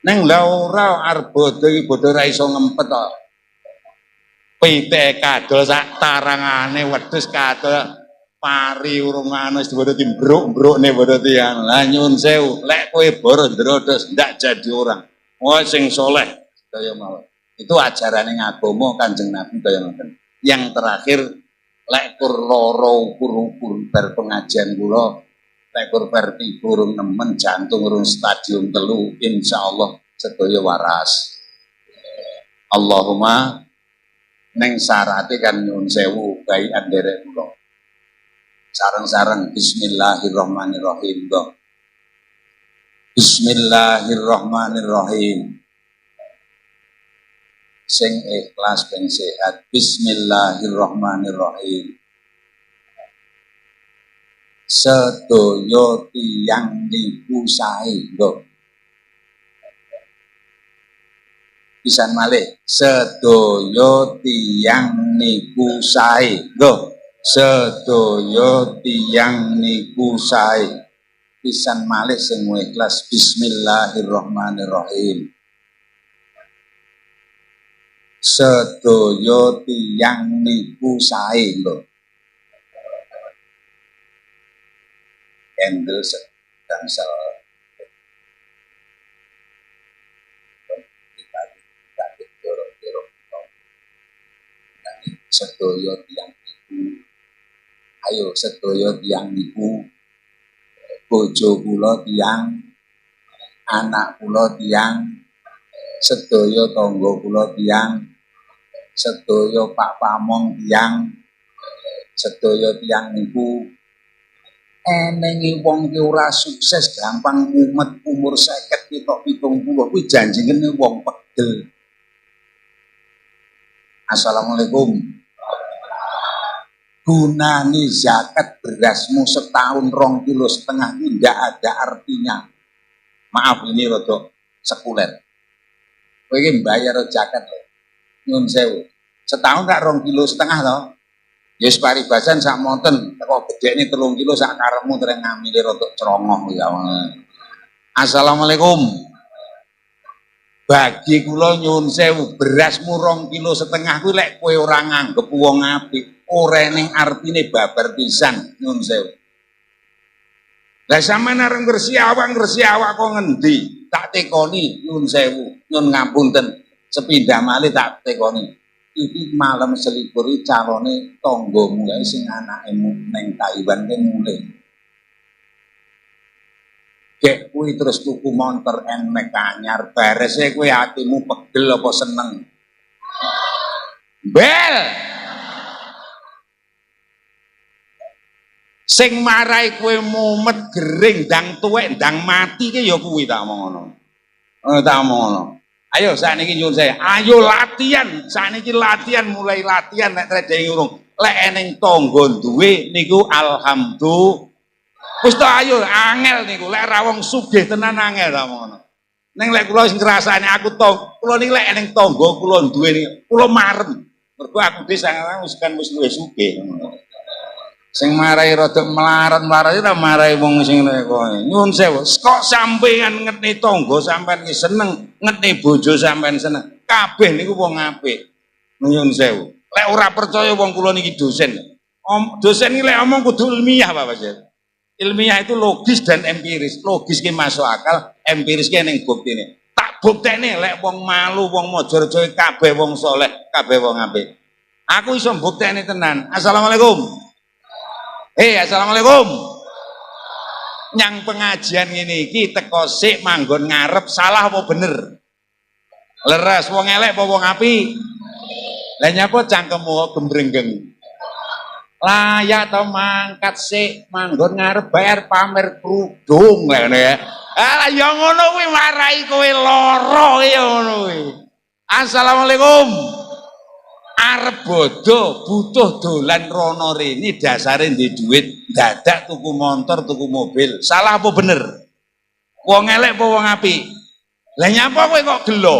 Neng lha ora arep bodho iki bodho ra iso ngempet kok. Pitik kadol sak tarangane wedhus kadol pari urung anu wis bodho timbruk-mbrukne bodho tiyang. Lah nyun sewu, lek kowe boro ndrodos ndak jadi orang. Wong sing saleh kaya mawon. Itu ajarane agama Kanjeng Nabi kaya ngoten. Yang terakhir lek kur loro ukur bar pengajian kula lek kur bar 3 urung nemen jantung urung stadium 3 insyaallah sedaya waras. Allahumma neng syarate kan nyun sewu bayi anderek kula. Sareng-sareng bismillahirrahmanirrahim. Bismillahirrahmanirrahim. Sing ikhlas ben sehat. Bismillahirrahmanirrahim. Sedaya tiyang niku saengga. Pisan malih, sedaya tiyang niku saengga. Sedaya tiyang niku sae. Pisan malih sing ikhlas. Bismillahirrahmanirrahim. Sedaya tiyang niku sae lho. Endel sedang sedaya tiyang niku. Ayo sedaya tiyang niku. Bojo kula tiyang, anak kula tiyang, sedaya tangga kula tiyang, sedaya Pak Pamong tiyang, sedaya tiyang niku enenge wong ki ora sukses gampang mumet umur 50 pitok 70 kuwi janjine wong pegel. Assalamualaikum. Gunane zakat berasmu setahun 2,5 kilo tidak ada artinya. Maaf ini rada sekuler. Kowe iki mbayar zakat lho. Nyun sewu. Setahun tak 2,5 kilo to. Ya wis paribasan sak monten, kok gedene 3 kilo sak karepmu tereng ngamile rada cerongoh ya. Assalamualaikum. Bagi kula nyun sewu, berasmu 2,5 kilo kuwi lek kowe ora nganggep wong apik, ora ning artine babar pisan nyun sewu. Lah sampean areng ngresiki awak kok ngendi? Tak tekoni nyun sewu, nyun ngapunten. Sepindah malih tak tekoni. Iki malam selipuri calone tanggamu kae sing anake ning Taiwan ki mulih. Gek kuwi terus tuku montor NMAX anyar, barese kuwi atimu pegel apa seneng? Bel. Sing marai kowe mumet gering ndang tuwek ndang mati ki ya kuwi tak omong ngono. Tak omong ngono. Ayo sakniki nyuwun saya, ayo latihan. Sakniki latihan, mulai latihan nek trading urung. Lek eneng tangga duwe niku alhamdulillah. Wis to ayo angel niku, lek ra wong sugih tenan angel ta ngono. Ning lek kula sing ngrasane aku kula niki lek eneng tangga kula duwe niki, kula marem. Mergo aku dhewe sangat wis luwih sugih ngono. Sing marai rada melarat-melarat ta marai wong sing kowe. Nyuwun sewu, kok sampeyan ngetni tangga sampean ki seneng, ngetni bojo sampean seneng. Kabeh niku wong apik. Nyuwun sewu. Lek ora percaya wong kula niki dosen. Dosen iki lek omong kudu ilmiah Pak Mas. Ilmiah itu logis dan empiris. Logis ki masuk akal, empiris ki ning buktine. Tak buktene lek wong malu, wong Mojorejo kabeh wong saleh, kabeh wong apik. Aku iso buktene tenan. Assalamualaikum. Assalamualaikum. Nyang pengajian ini iki teko sik manggon ngarep salah apa bener? Leres wong elek apa wong apik? Lah nyapa cangkemmu gembrengeng? Layak to mangkat sik manggon ngarep bayar pamer kerudung ngene ya. Ah ya ngono kuwi marai kowe lara ya ngono kuwi. Assalamualaikum. Arep bodo butuh dolan rono rene dasare ndek duit dadak tuku motor tuku mobil salah apa bener wong elek apa wong apik lah nyapa kowe kok gelo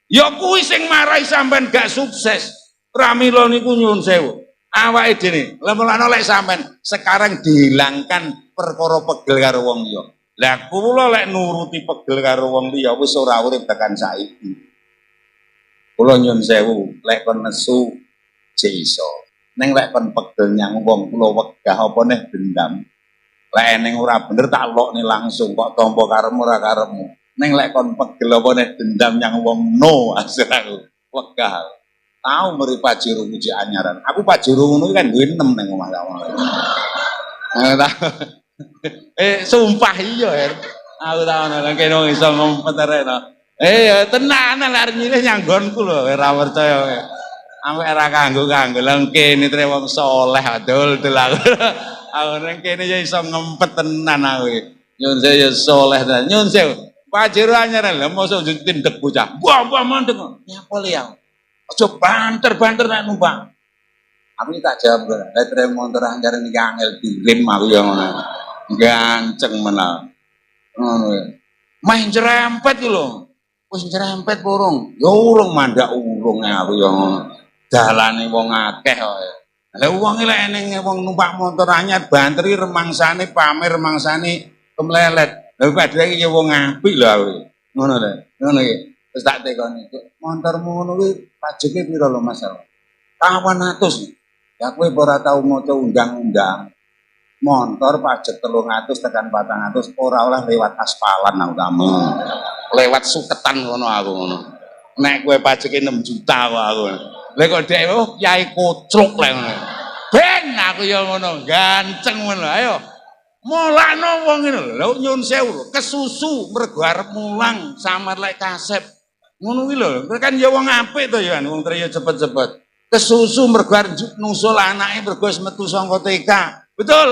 ya kuwi sing marai sampean gak sukses pramila niku nyuwun sewu awake dhewe lha mulane lek sampean sekarang dihilangkan perkara pegel karo wong liya lah kula lek nuruti pegel karo wong liya wis ora urip tekan saiki. Kula nyun sewu, lek kon nesu jek iso. Ning lek kon pegel nyang wong kula wegah apa neh dendam. Lek ning ora bener tak lokne langsung kok tampa karepmu ora karepmu. Ning lek kon pegel apa neh dendam nyang wong no asraku wegah. Tau meri pajero muji anyaran. Aku pajero ngono kan duwe 6 ning omah kawan. Sumpah iya. Aku tau nang kene iso ngompet arek. Tenanan arep nyilih nyanggonku lho, ora percaya kowe. Ampe ora kanggo-kanggo lang kene tre wong saleh dol-dol aku. Aku nang kene ya iso ngempet tenan aku. Nyun sewu ya saleh tenan. Nyun sewu. Pajero anyaran lho mosok ditindek bocah. Buah mandeg. Nyapa liya. Aja banter-banter nek numpak. Aku tak jawab lho. Lah tre motor anyaran iki angel direm aku ya ngono. Ganceng menawa. Ngono. Main jerempet iki lho. Wis nyerempet urung, ya urung mandak urung aku ya dalane wong akeh kok. Lah wong lek ning wong numpak motor anyar banter iki remangsane pamer remangsane kemlelet. Lah padahal iki ya wong apik lho aku. Ngono lho. Ngono iki. Wis tak tekoni. Montormu ngono kuwi pajeke pira lho Mas? 800. Ya kowe ora tau maca undang-undang. Motor pajak 300 tekan 400 ora oleh lewat aspalan aku kamu. Lewat suketan ngono aku ngono. Nek kowe pajake 6 juta kok aku. Lha kok dhek yai kocruk lek ngono. Ben aku ya ngono, ganceng ngono. Ayo. Mulakno wong ngene lho, nyun sewu, kesusu mergo arep mulang samar lek kasep. Ngono kuwi lho, kowe kan ya wong apik to ya, wong triya cepet-cepet. Kesusu mergo arep nusul anake mergo wis metu saka TK. Betul.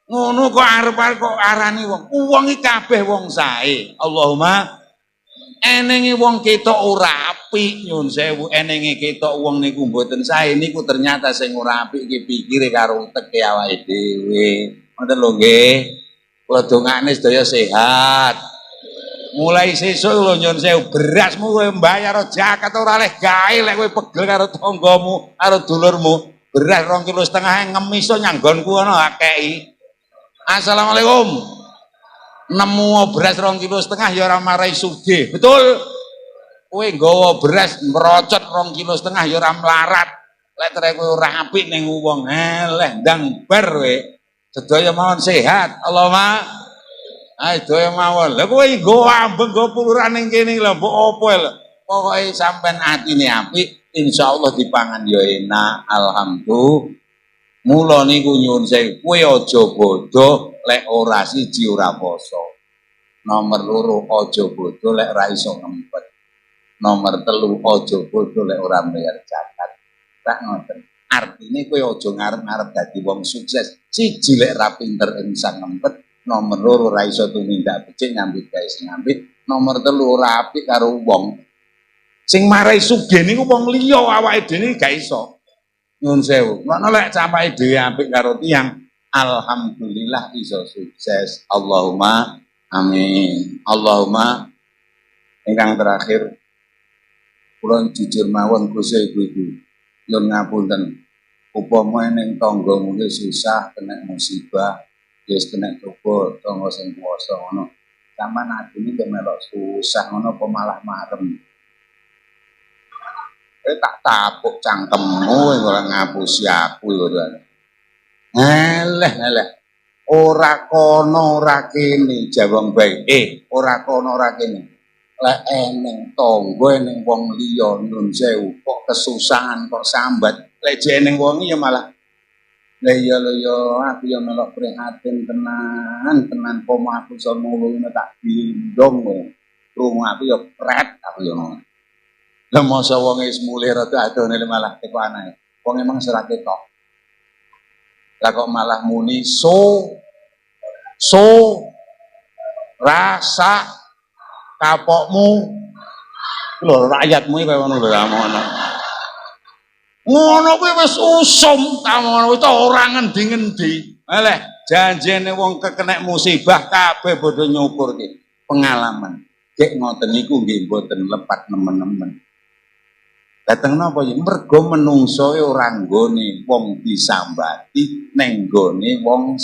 Ngono kok arep kok arani wong. Wong iki kabeh wong sae. Allahumma enenge wong ketok ora apik nyun sewu, enenge ketok wong niku mboten sae niku ternyata sing ora apik iki pikire karo uteke awake dhewe. Ngoten lho nggih. Kula dongane sedaya sehat. Mulai sesuk lho nyun sewu berasmu kowe mbayar zakat ora oleh gawe lek kowe pegel karo tanggamu, karo dulurmu. Beras 2,5 kilo ngemiso nyanggonku ngono akei. Assalamualaikum. Nemu beras 2,5 kilo ya ora marai sugih. Betul. Kowe nggawa beras merocot 2,5 kilo ya ora melarat. Lek trek kowe ora apik ning wong eleh ndang bar kowe. Sedaya mawon sehat. Allahumma ayo sedaya mawon. Lah kowe nggawa ambeng nggawa puluran ning kene lho mbok opo lho. Pokoke sampean atine apik insyaallah dipangan ya enak. Alhamdulillah. Mula niku nyuwun sewu kowe aja bodoh lek ora siji ora poso. Nomor 2 aja bodoh lek ora iso ngempet. Nomor 3 aja bodoh lek ora bayar zakat. Tak ngoten. Artine kowe aja ngarep-ngarep dadi wong sukses. Siji lek ra pinter iso ngempet, nomor 2 ora iso tumindak becik nyambut gawe sing apik, nomor 3 ora apik karo wong. Sing marai sugih niku wong liya awake dhewe gak iso. Nyun sewu. Nek lek capake dhewe apik karo tiyang, alhamdulillah iso sukses. Allahumma amin. Allahumma ingkang terakhir kula jujur mawon Gusti Ibu. Nyun ngapunten. upama ning tanggamu ki susah kena musibah wis kena coba tangga sing kuwasa ngono sampean adine ke melok susah ngono apa malah marem tak tapuk cangkemmu ora ngapusi aku ora eleh ora kono ora kene jawang bae ora kono ora kene lek eneng tangga eneng wong liya nun sewu kok kesusahan kok sambat lek jeneng wong ya malah lha iya aku ya melok prihatin tenan pomo aku iso nulungi tak bindong krungu aku ya pret aku ya ngono lha masa wong wis mulih rada adone malah teko anake wong emang ora ketok lah kok malah muni rasa kapokmu lho rakyatmu iki koyo ngono lho ngono kuwi wis usum tamono itu ora ngendi-ngendi eleh janjene wong kekenek musibah kabeh padha nyukur ki pengalaman gek ngoten niku nggih mboten lepat nemen-nemen dateng napa ya mergo menungso ora nggone wong disambati ning nggone wong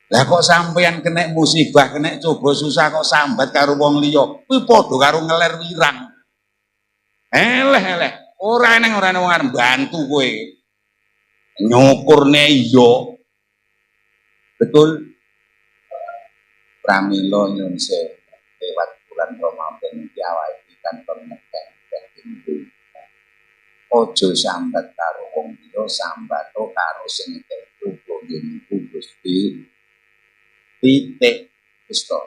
lah kok sampeyan kena musibah kena coba susah kok sambat karo wong liya kuwi padha karo ngeler wirang eleh ora neng wong arep bantu kowe nyukurne iya betul pramila nyun sewu lewat bulan Ramadan iki awake kantor ngekek ojo sambat karo wong liya sambat karo sing ketopo niku Gusti titik wis to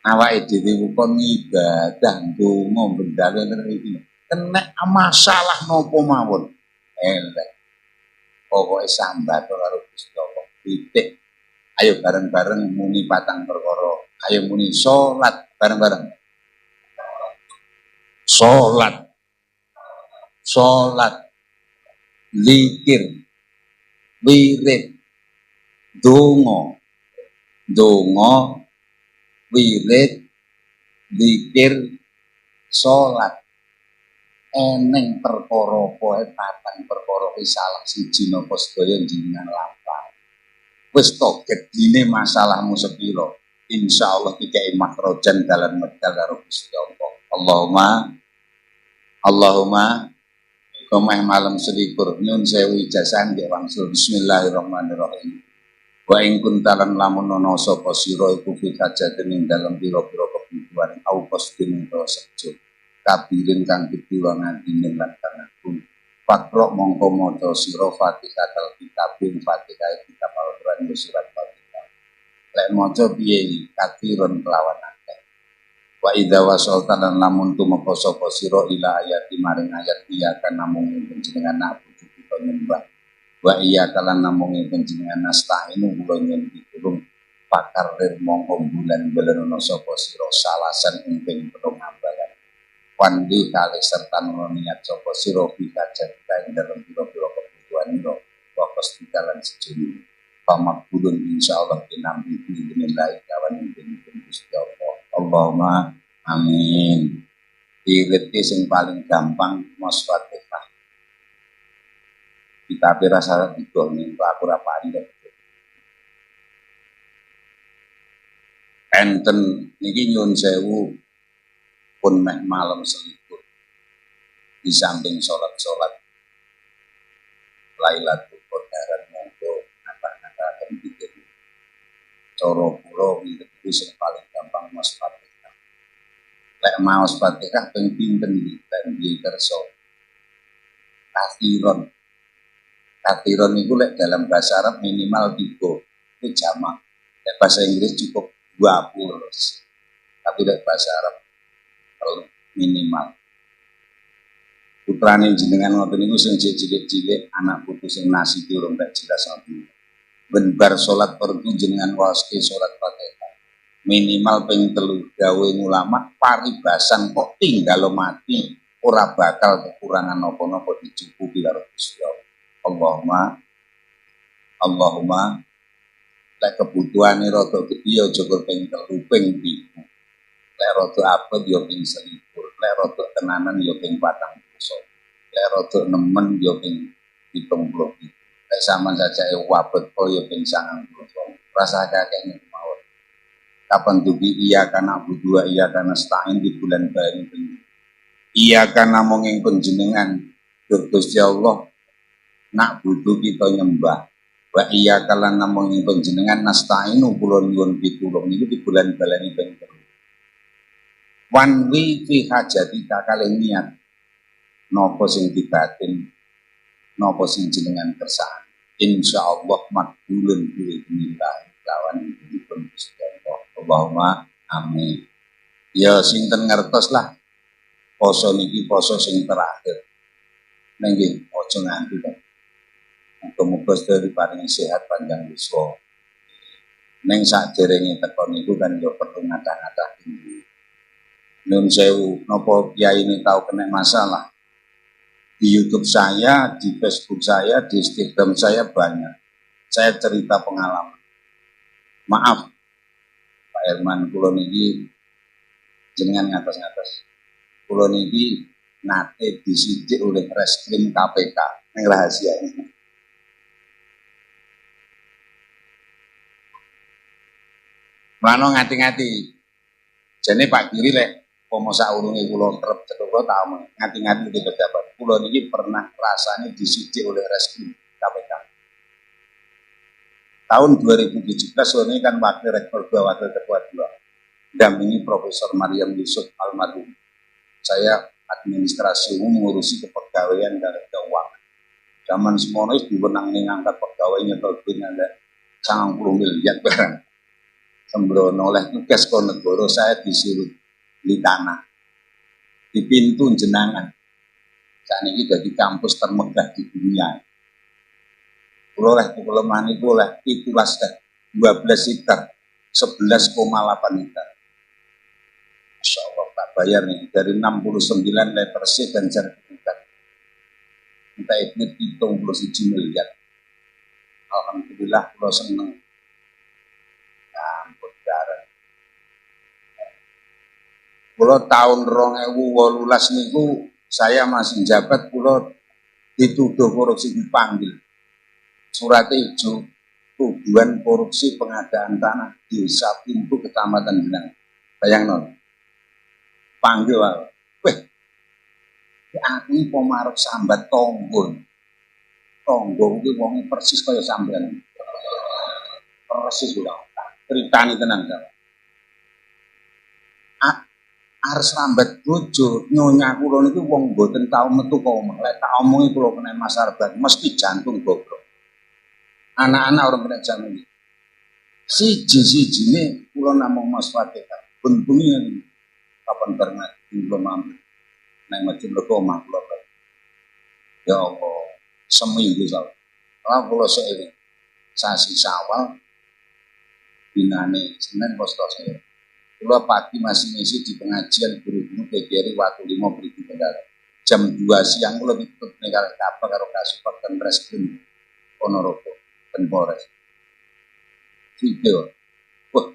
awake dhewe kok ngibadah ndonga bendale iki kena masalah nopo mawon elek pokoke sambat karo Gusti Allah titik ayo bareng-bareng muni patang perkara ayo muni salat bareng-bareng salat zikir wirid donga wirid zikir salat eneng perkara poe patang perkara salah siji napa sedaya jenengan lapar wis to gedine masalahmu sepiro insyaallah dikai makrojan dalan medal karo Gusti Allah Allahumma komeh malam selikur nyun sewu ijazah nggih wangsul bismillahirrahmanirrahim wa ing kuntalan lamun ana sapa sira iku fikajaten ing dalem pira-pira kebutuhan au posdin to sejo kabirin kang gedhe wangandine lan kanaku pakro mongko maca sira Fatihah kitab Fatihah kitab Al-Qur'an surat Fatihah lek maca piye katiron kelawan akeh wa idza wasalta lan lamun tumeka sapa sira ila ayati maring ayat iya kan namung panjenengan aku kita nyembah wa iya kalan namung panjenengan nasta'inu kula nyuwun pitulung pakar mongko bulan belenono sapa sira salasan ing ping 3 ambalan wandi kali serta niat sapa sira bikajan ing dalem pira-pira kebutuhan ira fokus di dalan sejene pamakbulun insyaallah dinampi dinilai kawan ing Gusti Allah Allahumma amin wirid sing paling gampang mas Fatihah kita rasa itu nih aku rapani enten niki nyun sewu pun meh malam selikur di samping sholat Lailatul Qadar monggo nata-nata pikir cara kula wirid sing paling gampang mas Fatihah lek maos Fatihah ping pinten iki ben kersa katiron itu lek dalam bahasa Arab minimal 3 itu jamak lek bahasa Inggris cukup 20 tapi lek bahasa Arab minimal putrane jenengan ngoten niku sing cilik-cilik anak putu sing nasi durung tak jelas ngoten ben bar salat fardu jenengan waoske salat Fatihah minimal ping 3 gawe ulama paribasan kok tinggal mati ora bakal kekurangan apa-apa dicukupi karo Gusti Allahumma lek kebutuhane rada gedhe ya cukup ping 3 ping 5 lek rada abot ya ping 1 lek rada tenanan ya ping 40 rodok nemen yo ping 70. Nek sampean saja wabet kok yo ping 90. Rasa kakeknya mawon. Kapan dugi iya kana budua iya kana stain di bulan baru ini. Iya kana monging panjenengan Gusti Allah nak butuh kita nyembah. Wa iya kala namung panjenengan nastainu kula nyuwun pitulung niku di bulan balani ping 3. Wanwi fi hajati kakale niat napa sing dibatin napa sing jenengan kersane. Insyaallah makbulun biidznillah lawan dipun Gusti Allah. Allahumma amin. Ya sinten ngertos lah poso niki poso sing terakhir. Nggih aja nganti to. Muga-muga sedaya diparingi sehat panjang yuswa. Ning sakderenge teko niku kan yo perlu ngadah-ngadah tinggi. Nun sewu napa kiai ini tahu kena masalah. Di YouTube saya, di Facebook saya, di Instagram saya banyak. Saya cerita pengalaman. Maaf Pak Herman, kula niki jenengan ngatos-ngatos. Kula niki nate disidik oleh Reskrim KPK. Ning rahasia ini. Mano ngati-ngati. Jane Pak Giri lek pomo saurunge kula kerep cetha tahu ngati-ngati di pejabat. Kula niki pernah rasane disidik oleh Reskrim KPK. Tahun 2017 ini kan wakil rektor 2, wakil ketua 2. Dampingi Profesor Maryam Yusuf almarhum. Saya administrasi umum mengurusi kepegawaian dan keuangan. Zaman semono diwenang ning angkat pegawai nyetor duit ngantek 90 miliar barang. Sembrono oleh tugas Konegoro saya disuruh di tanah di pintu jenangan. Saat ini jadi kampus termegah di dunia. Pulau oleh kelemahan itu oleh itu luas 12 hektar 11,8 hektar. Masya Allah tak bayar nih dari 69 letter C dan sertifikat. Kita ini hitung 71 miliar. Alhamdulillah pulau seneng. Kulo tahun 2018 niku saya masih jabat, kulo dituduh korupsi dipanggil. Surat ijo tuduhan korupsi pengadaan tanah desa Pintu Kecamatan Jenang. Bayangno. Panggil wae. Weh. Aku pemarep sambat tonggol. Tonggol iki wong persis kaya sampean. Persis kula. Critani tenan ta. Harus lambat bojo nyonya kula niku wong mboten tau metu kok omah. Lek tak omongi kula kena masyarakat mesti jantung goblok. Anak-anak orang kena jantung. Siji-sijine kula namung Mas Fatihah. Bentunge kapan pernah kula mampu nang masjid omah kula. Ya Allah, seminggu saja. Kalau kula seeling sasi Syawal dinane Senin Postoso. Kula pagi masih ngisi di pengajian guru-guru PGRI waktu 5 berita negara. Jam 2 siang kula ikut negara apa karo Kasupag dan Reskrim Ponorogo dan Polres. Video. Wah.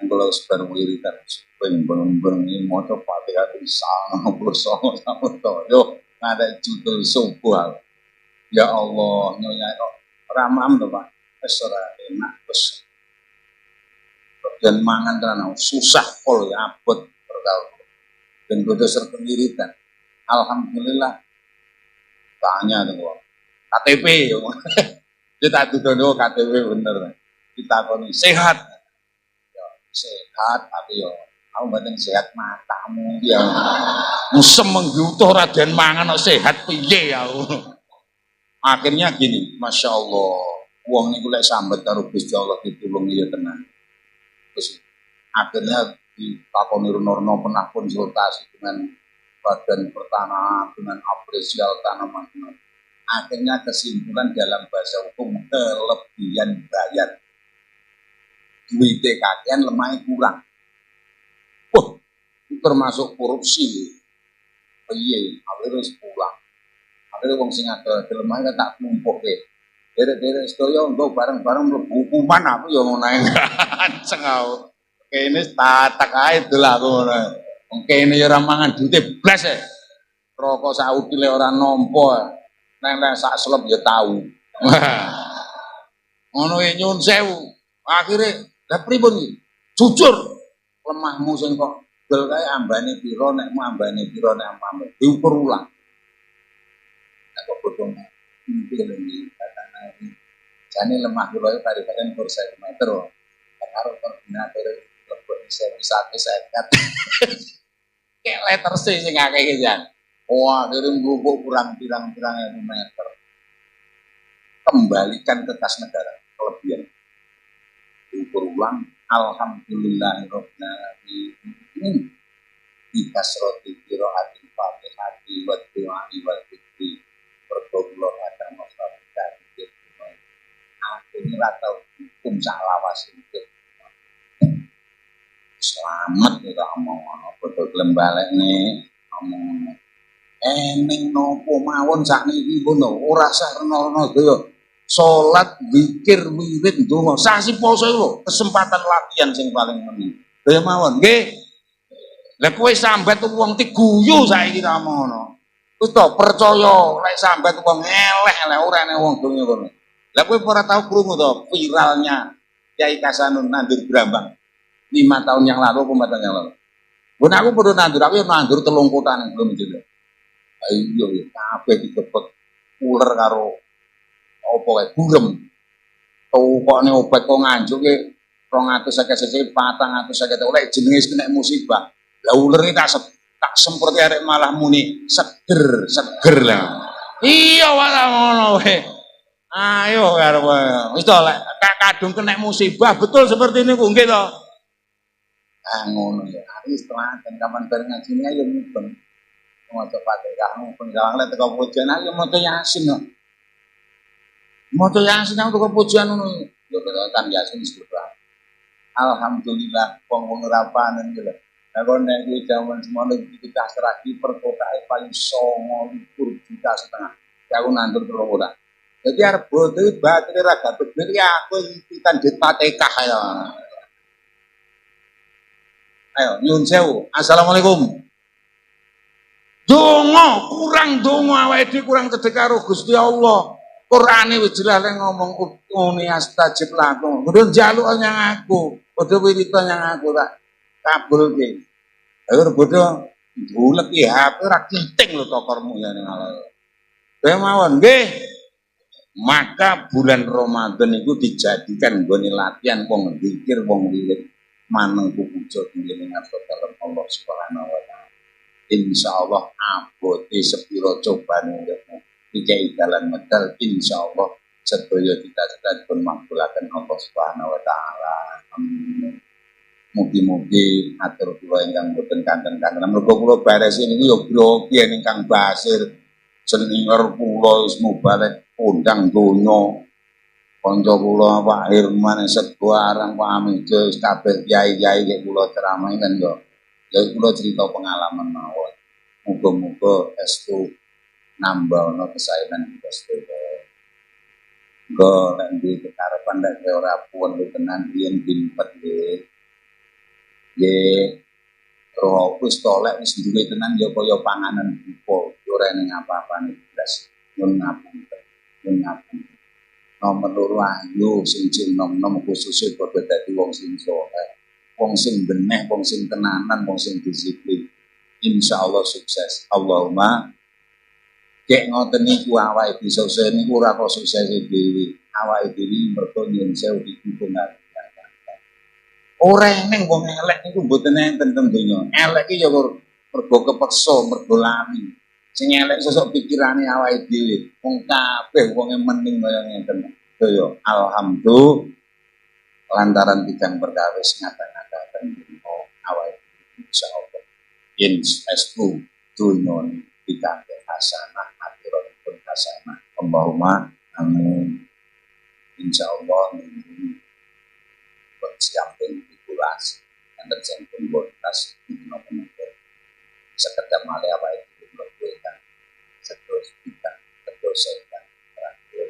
Kula sebar wiritan ben-ben iki maca Fatihah sang bersama sama yo ada judul subuh. Ya Allah, nyonya kok ramam to Pak. Wis ora enak wis dan mangan tenan susah pol ya abot perkara dan kudu serta wiritan. Alhamdulillah tanya tuh KTP yo kita dudono KTP bener kita koni sehat ya, sehat tapi yo aku mboten sehat matamu ya musem menggutuh raden mangan kok sehat piye ya akhirnya gini Masya Allah wong niku lek sambat karo Gusti Allah ditulung ya tenan. Terus akhirnya ditakoni Norno pernah konsultasi dengan Badan Pertanahan dengan apresial tanaman. Akhirnya kesimpulan dalam bahasa hukum kelebihan bayar. Duitnya kakean lemahnya kurang. Wah, itu termasuk korupsi. Iya, akhirnya pulang. Akhirnya wong sing ada lemahnya tak numpuk deh. Dere-dere sedaya untuk bareng-bareng hukuman aku yang ngono anceng aku. Kene tatak ae dolah aku ngono. Wong kene ya ora mangan duite blas e. rokok Saudi le ora nampa. Nek sak slep ya tau. Ngono ya nyun sewu. Akhire lah pripun iki? Jujur lemahmu sing kok gel kae ambane pira nek ambane pira nek ampame diukur ulang. Nek kok bodho mimpi lagi katanya jane lemah kula iki paripatan kursi meter karo koordinator lebih bisa sekat kayak letter C sing akeh iki jan. Wah, kirim gubuk kurang pirang-pirang meter. Kembalikan ke kas negara kelebihan. Diukur ulang, alhamdulillahirabbil alamin. Dikasroti qiraatil Fatihati wa du'ai wal dzikri. Berdoa ada masalah dari akhirnya ratau hukum salawas itu. Selamat kita omong betul lembalik nih omong eneng nopo mawon sakniki pun ora sarana daya salat zikir wirid donga sasi poso iku kesempatan latihan sing paling penting daya mawon nggih lha kowe sambat wong diguyu saiki ta ngono wis to percaya lek sambat wong eleh lek ora ene wong donya kono lha kowe ora tau krungu to viralnya Kyai Kasanun nandur Brambang 5 tahun yang lalu, 4 tahun yang lalu. Pun aku perlu nandur, aku nandur telung kotaan yang belum jadi. Ayo, kabeh dikepet ular karo apa kae burem. Tukokne obat kok nganjuk ki 250 cc 450 oleh jenenge kena musibah. Lah ular iki tak semprot arek malah muni seger lah. Iya wae ngono wae. Ayo karo wis to lek kadung kena musibah betul seperti niku nggih to. Ngono ya. Hari setelah kapan bareng ngajine ayo mubeng. Maca Fatihah penggalang lek teko pujian ayo maca Yasin kok. Maca Yasin aku teko pujian ngono. Yo kan Yasin sudah. Alhamdulillah wong-wong rapanen iki lho. Lah kok nek iki jaman semono kita seragi perkotae paling 9 juta setengah. Ya aku nandur terus ora. Jadi arep bodo batine ra gatek iki aku impitan duit Fatihah ya. Ayo nyun sewu. Assalamualaikum. Donga kurang donga awake dhewe kurang cedhek karo Gusti Allah. Qur'ane wis jelas ngomong uni astajib lakum. Kudu njaluk nyang aku, kudu wirita nyang aku tak kabulke. Ayo bodho bulet iki HP ora kiting lho tokormu ya ning Allah. Kowe mawon nggih. Maka bulan Ramadan itu dijadikan nggone latihan wong zikir wong wirid. Maneng puja njenengan dalam Allah Subhanahu wa taala. Insyaallah abote sepira cobane uripmu iki dalan medal insyaallah sedaya cita-cita dipun makbulaken Allah Subhanahu wa taala. Amin. Mugi-mugi atur kula ingkang boten kanten-kanten. Mergo kula bares niku ya grogi ingkang basir senior kula wis mubalik undang donya. Kanca kula Pak Herman Sebuarang Pak Amijo kabeh kiai-kiai nek kula ceramah kan yo ya kula cerita pengalaman mawon. Muga-muga estu nambahno kesaenan kita sedaya. Go nek ndi kekarepan nek ora puwun tenan yen dimpet nggih. Nggih roh wis tolek wis duwe tenan ya kaya panganan buka ora ning apa-apane blas. Nyun ngapunten. Nyun ngapunten. Nomor loro ayo sing nom-nom khususé padha dadi wong sing saleh, wong sing beneh, wong sing tenanan, wong sing disiplin. Insyaallah sukses. Allahumma cek ngoten niku awake bisa sukses niku ora kok sukses dhewe. Awake dhewe mergo nyun sewu didukung. Ora eneng wong elek niku mboten enten teng donya. Elek iki ya mergo kepeksa, mergo lami. Sing elek sosok pikirane awake dhewe. Wong kabeh wonge mening kaya ngeten. Yo alhamdulillah lantaran bidang perkawis ngata-ngataken awake insyaallah yen estu dunya pikantuk hasanah akhiratipun hasanah. Allahumma amin. Insyaallah siap ping 12 enten sing pun bonus menawa sekedar male awake dhewe mlebu seterus kita terus terakhir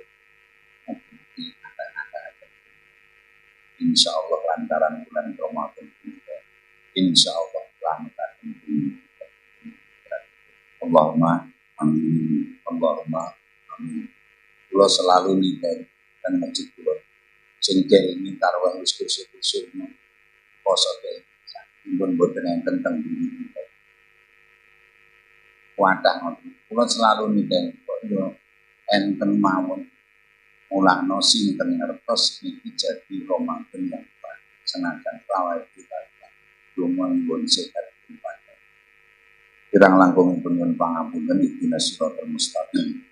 insyaallah lantaran bulan Ramadan insya Allah lantaran Allahumma amin. Allahumma amin. Kula selalu niten dan masjid kula. Sing ini taruh wis kusuk-kusuk poso ke. Pun boten enten teng bumi. Wadah ngoten. Kula selalu niten kok yo enten mawon mulakno sinten ngertos niki jadi Ramadan yang baik. Senajan lawai kita donga nyuwun sehat kepada. Kirang langkung nyuwun pangapunten Ihdinas Shiratal Mustaqim.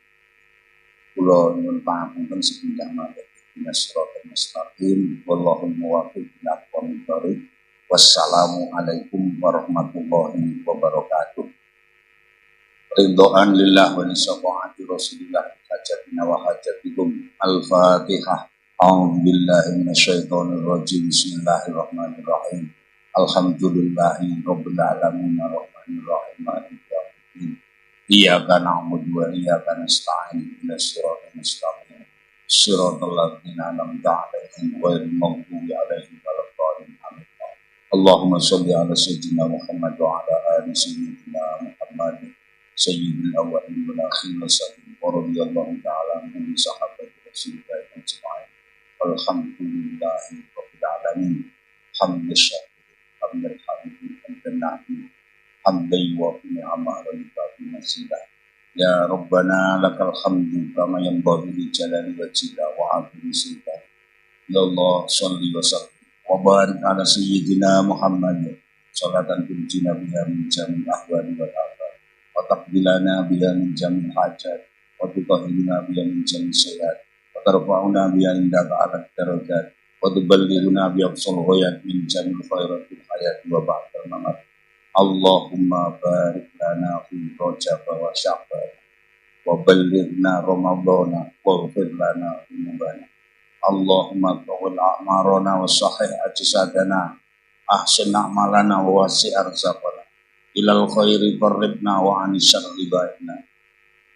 Kula nyuwun pangapunten sepindhah mawon Ihdinas Shiratal Mustaqim. Wallahu muwaffiq ila aqwamit thoriq. Wassalamu alaikum warahmatullahi wabarakatuh. Ridhaan lillah wa lisyafaati Rasulillah hajatina wa hajatikum. Al-Fatihah. A'udzu billahi minasyaitonir rajim. Bismillahirrahmanirrahim. Alhamdulillahi rabbil alamin arrahmanir rahim maliki yaumiddin. Iyyaka na'budu wa iyyaka nasta'in. Ihdinas siratal mustaqim. Shiratal ladzina an'amta 'alaihim ghairil maghdubi 'alaihim waladdallin. Amin. Allahumma shalli 'ala sayyidina Muhammad wa 'ala ali sayyidina Muhammad. Sayyidil awwalin wal akhirin wa radhiyallahu ta'ala anhum sahabati Rasulillah ajma'in. Alhamdulillahi rabbil alamin. Hamdan syakirin, hamdan hamidin, hamdan na'im, hamdan yuwafi ni'amah wa yukafi masidah. Ya Rabbana lakal hamdu kama yanbaghi li jalali wajhika wa 'azimi sultanik. Ya Allah shalli wa sallim wa barik ala sayyidina Muhammad salatan tunjina biha min jamil ahwali wal afat wa taqbilana biha min jamil hajat wa tutahhiruna biha min jamil sayyiat wa tarfa'una biha indaka ala darajat wa tuballighuna bi aqsal ghayat min jamil khairatil hayati wa ba'dal mamat. Allahumma barik lana fi Rajab wa Sya'ban wa ballighna Ramadhana waghfir lana dzunubana. Allahumma tawil a'marana wa sahih ajsadana ahsin a'malana wa wasi' arzaqana ilal khairi qarribna wa anis syarri ba'idna.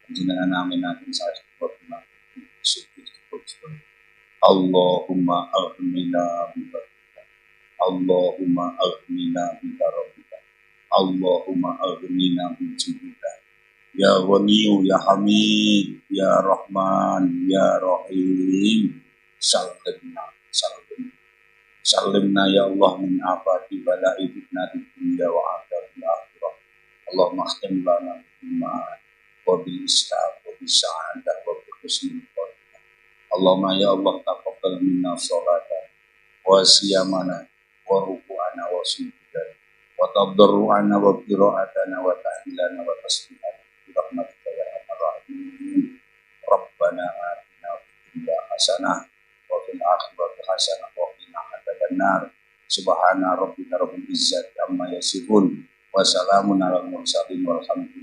Jenengan amin amin saya sebutna. Allahumma aghnina bika. Allahumma aghnina bika rabbika. Allahumma aghnina bijudika. Ya Ghaniyu ya Hamid ya Rahman ya Rahim. Salimna salimna ya Allah min afati bala'i fitnati dunya wa adabil akhirah. Allahumma akhtim lana iman wa bil islam wa bis sa'adah wa bi husnil khotimah. Allahumma ya Allah taqabbal minna sholata wa siyamana wa ruku'ana wa sujudana wa tadarru'ana wa qira'atana wa tahlilana wa tasbihana bi rahmatika ya arhamar rahimin. Rabbana atina fid dunya hasanah wa fil akhirati hasanah wa qina adzabannar. Subhana rabbika rabbil izzati amma yasifun wa salamun alal mursalin walhamdulillah.